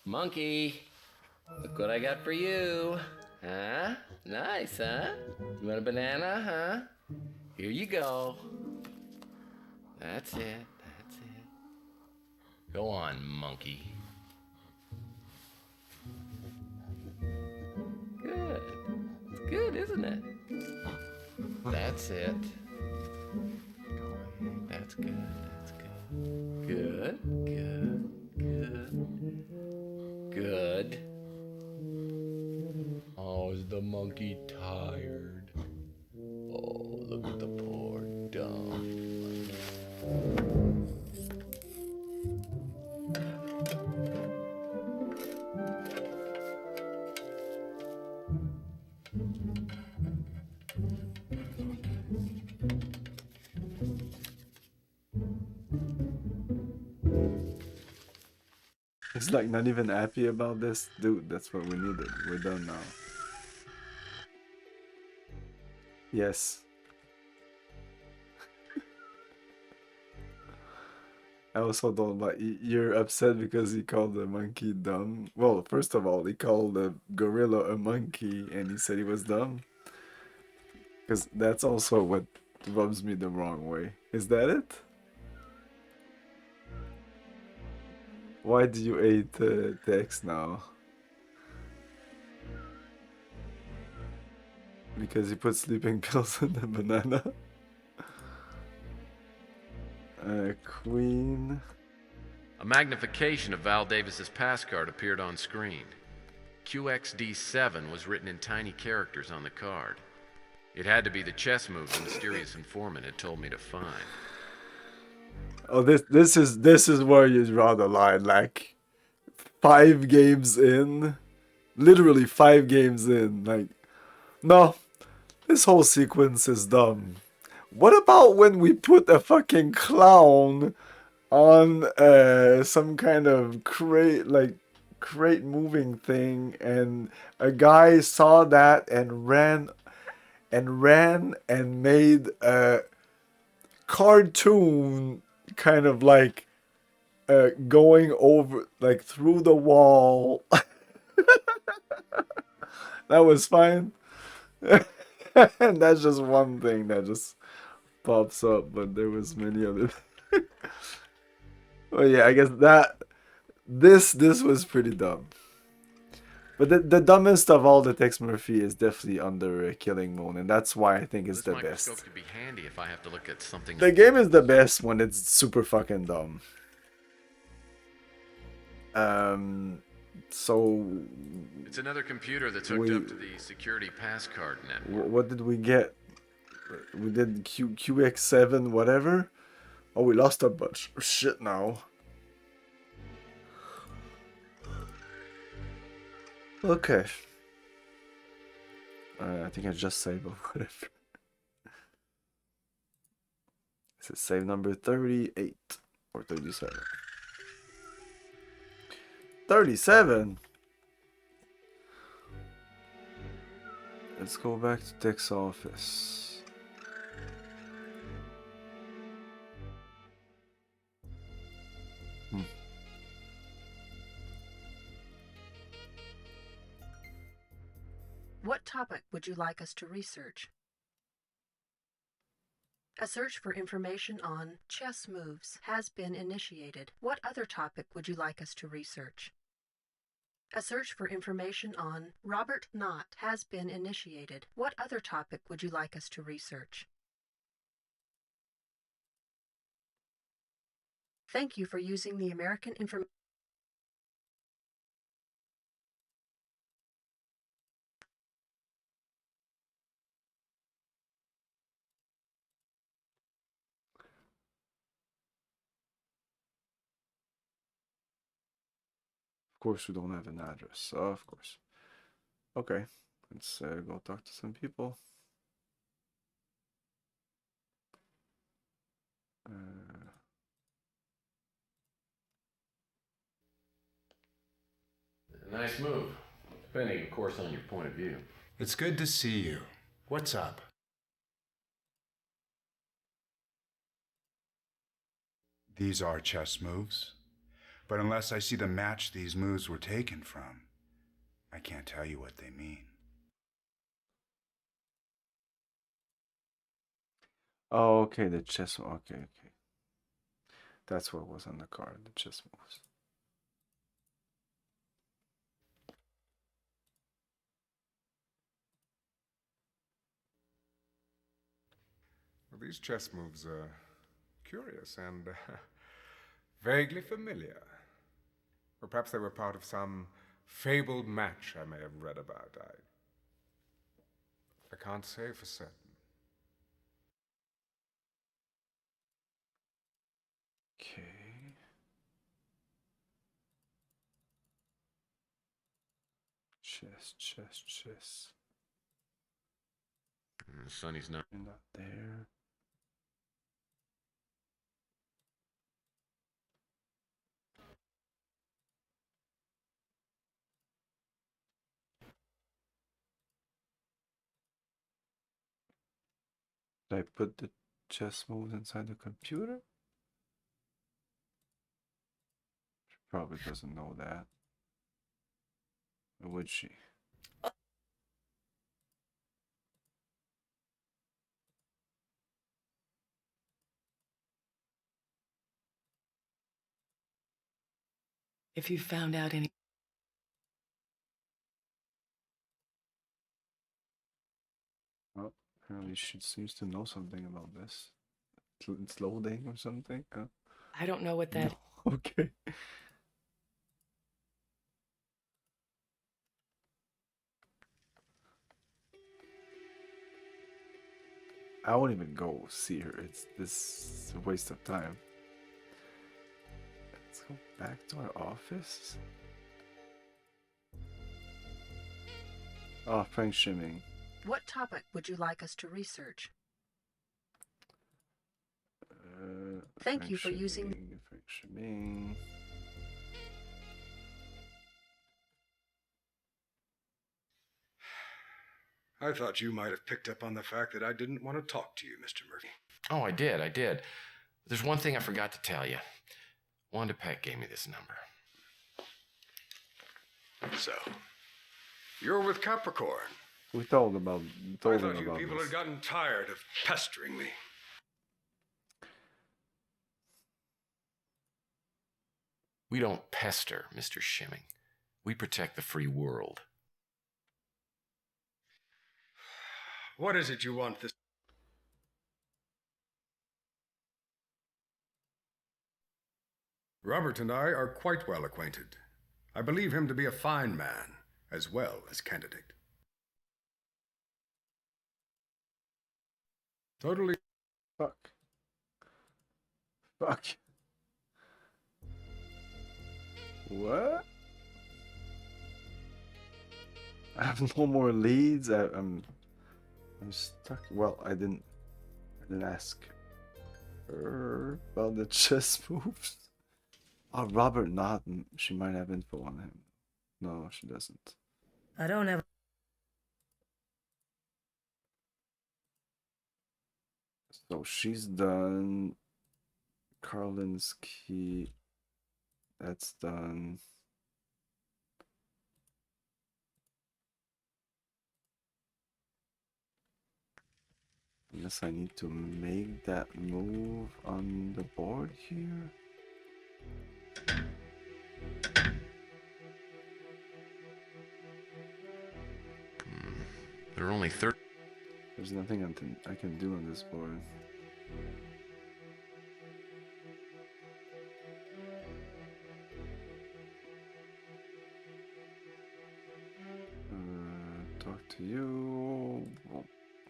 Monkey, look what I got for you. Huh? Nice, huh? You want a banana, huh? Here you go. That's it. That's it. Go on, monkey. Good. It's good, isn't it? That's it. That's good. That's good. Good. Good. Good. Good. Oh, is the monkey tired? Oh, look at the poor dumb monkey. He's like not even happy about this. Dude, that's what we needed. We're done now. Yes. I also don't like you're upset because he called the monkey dumb. Well, first of all, he called the gorilla a monkey and he said he was dumb. Because that's also what rubs me the wrong way. Is that it? Why do you hate text now? Because he put sleeping pills in the banana? Queen. A magnification of Val Davis's pass card appeared on screen. QXD7 was written in tiny characters on the card. It had to be the chess move the mysterious informant had told me to find. Oh, this is where you draw the line. Like 5 games in, literally 5 games in. Like, no, this whole sequence is dumb. What about when we put a fucking clown on some kind of crate moving thing, and a guy saw that and ran and made a cartoon kind of like going over like through the wall. That was fine. And that's just one thing that just pops up, but there was many other things. Well, yeah, I guess that this was pretty dumb. But the dumbest of all the Tex Murphy is definitely under Killing Moon, and that's why I think it's the best. Microscope could be handy if I have to look at something. The game is the best when it's super fucking dumb. So it's another computer that's hooked up to the security pass card network. What did we get? We did QX7 whatever. Oh, we lost a bunch of shit now. Okay. I think I just saved or whatever. Is it save number 38 or 37? 37! Let's go back to Dick's office. What topic would you like us to research? A search for information on chess moves has been initiated. What other topic would you like us to research? A search for information on Robert Knott has been initiated. What other topic would you like us to research? Thank you for using the American Information. Of course, we don't have an address. Of course. Okay, let's go talk to some people. Nice move. Depending, of course, on your point of view. It's good to see you. What's up? These are chess moves. But unless I see the match these moves were taken from, I can't tell you what they mean. Oh, okay, the chess. Okay. That's what was on the card, the chess moves. Well, these chess moves are curious and vaguely familiar. Or perhaps they were part of some fabled match I may have read about. I can't say for certain. Okay. Chess. Sonny's not. You're not there. Did I put the chess moves inside the computer? She probably doesn't know that. Or would she? If you found out any. Well, apparently she seems to know something about this. It's loading or something. Huh? I don't know what that. No. Okay. I won't even go see her. It's a waste of time. Let's go back to our office. Oh, Frank Shimming. What topic would you like us to research? Thank you for using. Frank Shimming. I thought you might have picked up on the fact that I didn't want to talk to you, Mr. Murphy. Oh, I did. There's one thing I forgot to tell you. Wanda Peck gave me this number. So, you're with Capricorn. We told about. I Told thought him you about people this. had gotten tired of pestering me. We don't pester, Mr. Shimming. We protect the free world. What is it you want this? Robert and I are quite well acquainted. I believe him to be a fine man, as well as candidate. Totally. Fuck. What? I have no more leads. I'm stuck. Well, I didn't ask her about the chess moves. Oh, Robert Naughton. She might have info on him. No, she doesn't. I don't have. So she's done. Carlin's key. That's done. Unless I need to make that move on the board here. There are only 30. There's nothing I can do on this board. Talk to you. Well,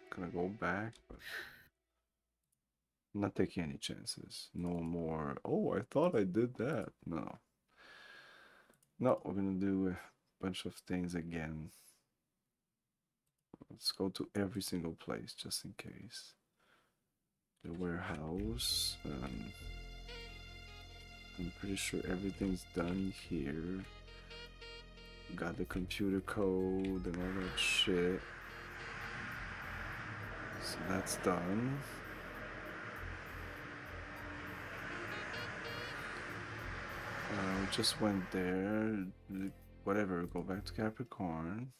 gonna go back, but I'm not taking any chances. No more. Oh, I thought I did that. No. No, we're gonna do a bunch of things again. Let's go to every single place just in case. The warehouse. I'm pretty sure everything's done here. Got the computer code and all that shit. So that's done. We just went there. Whatever, go back to Capricorn.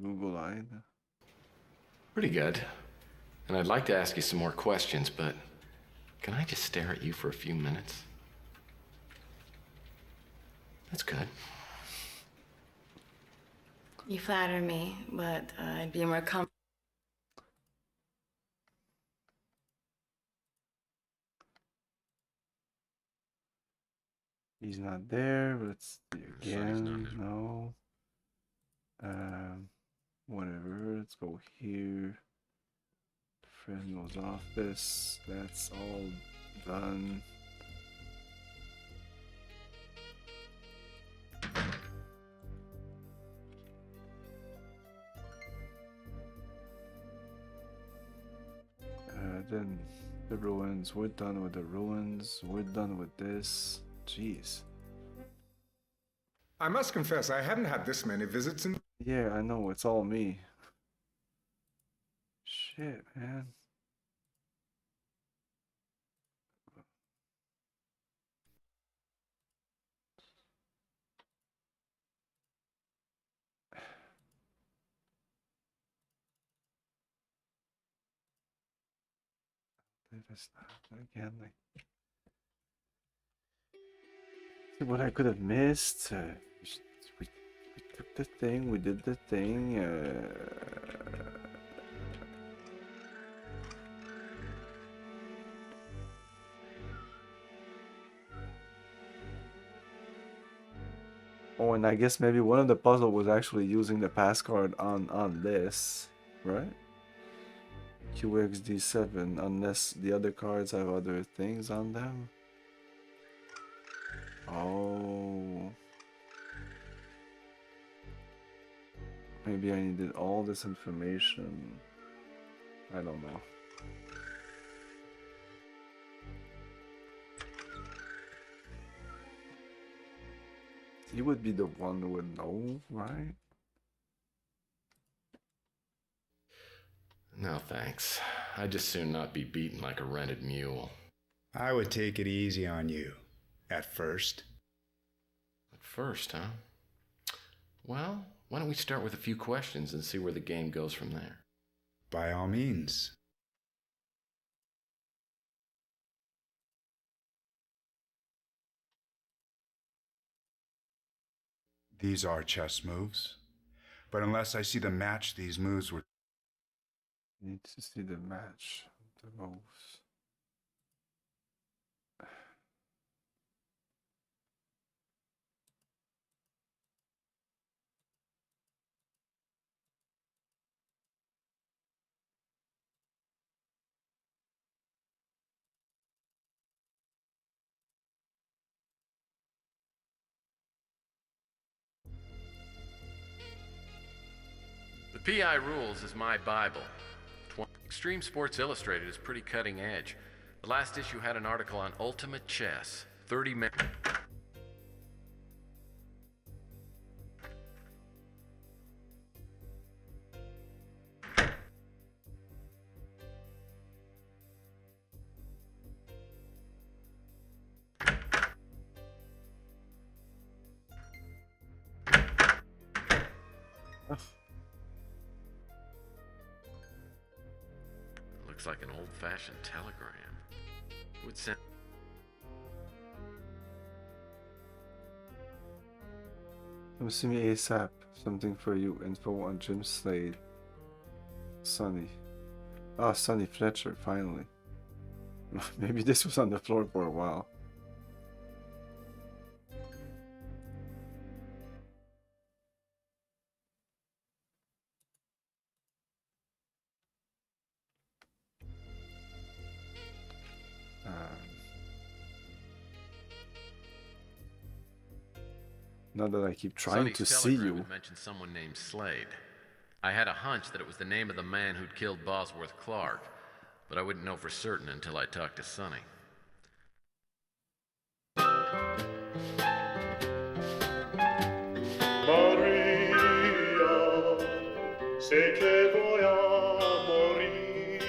Google Eyed. Pretty good. And I'd like to ask you some more questions, but can I just stare at you for a few minutes? That's good. You flatter me, but I'd be more comfortable. He's not there. Let's see again. No. Whatever. Let's go here. Fresno's office. That's all done. Then the ruins. We're done with the ruins. We're done with this. Jeez. I must confess, I haven't had this many visits in. Yeah, I know. It's all me. Shit, man. This again, like, see what I could have missed. We took the thing. We did the thing. Oh, and I guess maybe one of the puzzle was actually using the pass card on this, right? QXD7, unless the other cards have other things on them. Oh. Maybe I needed all this information. I don't know. He would be the one who would know, right? No, thanks. I'd just soon not be beaten like a rented mule. I would take it easy on you. At first. At first, huh? Well, why don't we start with a few questions and see where the game goes from there? By all means. These are chess moves. But unless I see them match these moves with... Need to see the match, the moves. PI Rules is my Bible. Extreme Sports Illustrated is pretty cutting edge. The last issue had an article on Ultimate Chess. 30 minutes. Looks like an old-fashioned telegram. Would send. Come see me ASAP. Something for you. Info on Jim Slade. Sonny. Ah, Sonny Fletcher, finally. Maybe this was on the floor for a while. Now that I keep trying to see you. Mentioned someone named Slade. I had a hunch that it was the name of the man who'd killed Bosworth Clark, but I wouldn't know for certain until I talked to Sonny. Maria, sé que voy a morir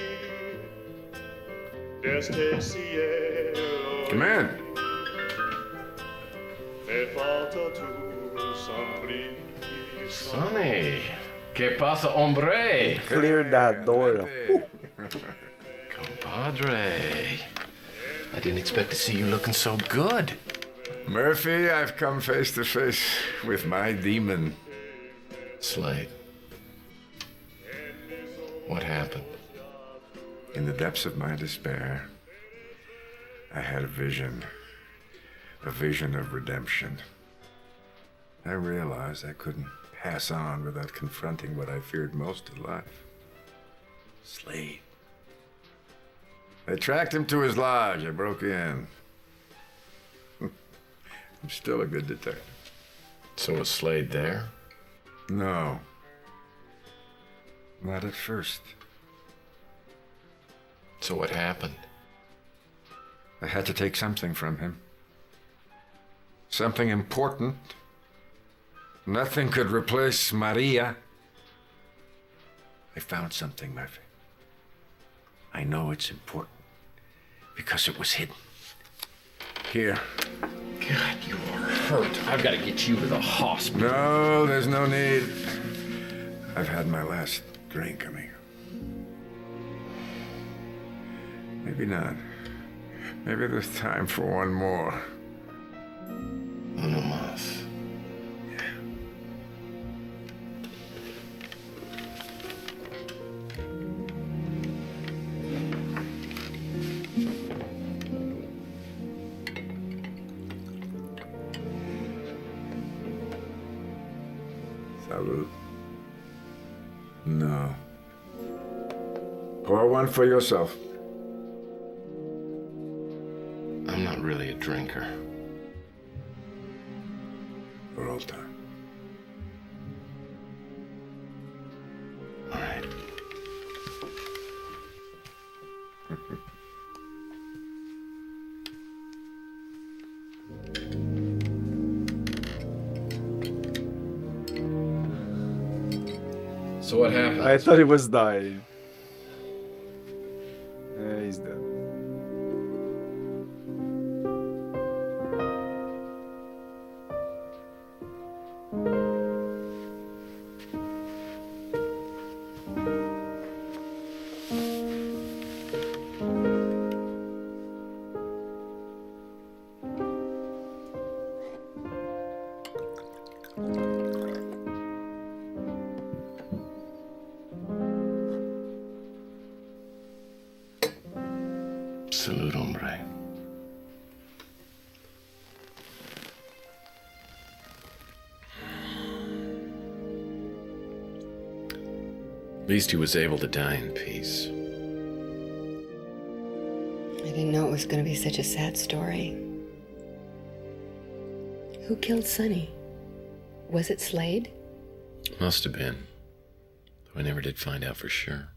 desde cielo. Come in. Me falta tu sonrisa. Sonny, ¿qué pasa, hombre? Clear that door. Compadre, I didn't expect to see you looking so good. Murphy, I've come face to face with my demon. Slade, what happened? In the depths of my despair, I had a vision of redemption. I realized I couldn't pass on without confronting what I feared most in life. Slade. I tracked him to his lodge. I broke in. I'm still a good detective. So was Slade there? No. Not at first. So what happened? I had to take something from him. Something important. Nothing could replace Maria. I found something, Murphy. I know it's important because it was hidden. Here. God, you are hurt. I've got to get you to the hospital. No, there's no need. I've had my last drink coming. Maybe not. Maybe there's time for one more. Uno más. Salud. No. Pour one for yourself. I'm not really a drinker. For old time. All right. So what happened? I thought he was dying. Yeah, he's dead. Salud, hombre. At least he was able to die in peace. I didn't know it was going to be such a sad story. Who killed Sonny? Was it Slade? Must have been. I never did find out for sure.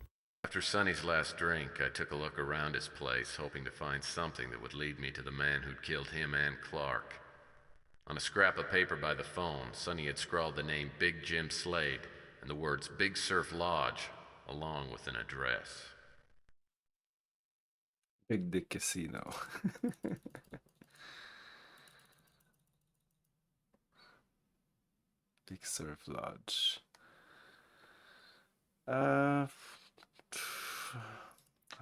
After Sonny's last drink, I took a look around his place, hoping to find something that would lead me to the man who'd killed him and Clark. On a scrap of paper by the phone, Sonny had scrawled the name Big Jim Slade and the words Big Surf Lodge, along with an address. Big Dick Casino. Big Surf Lodge. I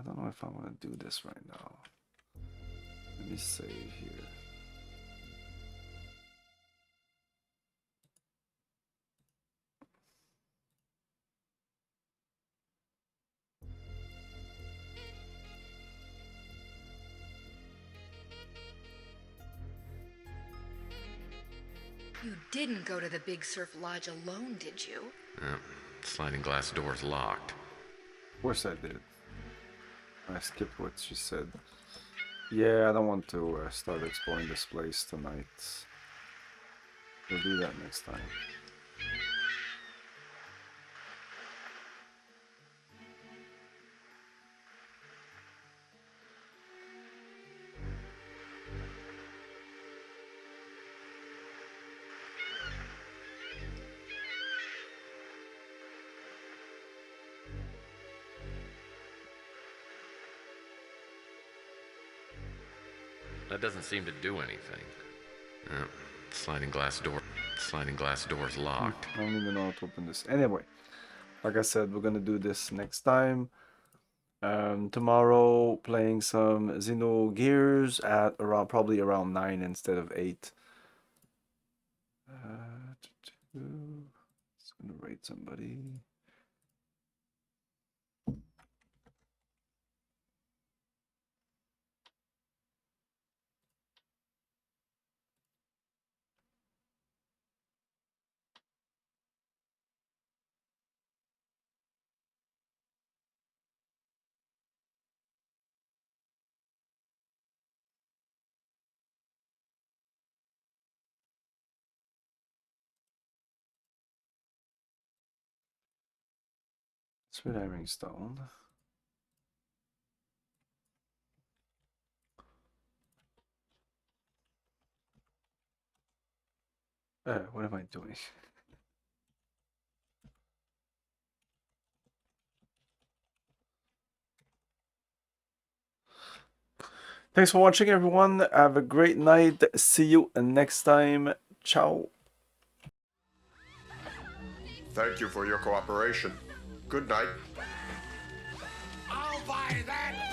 don't know if I want to do this right now. Let me save here. You didn't go to the Big Surf Lodge alone, did you? Sliding glass door's locked. Of course I did. I skipped what she said. Yeah, I don't want to start exploring this place tonight. We'll do that next time. That doesn't seem to do anything. Sliding glass door's locked. I don't even know how to open this. Anyway, like I said, we're gonna do this next time. Tomorrow, playing some Xenogears at probably around 9 instead of 8. Just gonna rate somebody. Sweet Iron Stone. What am I doing? Thanks for watching, everyone. Have a great night. See you next time. Ciao. Thank you for your cooperation. Good night. I'll buy that!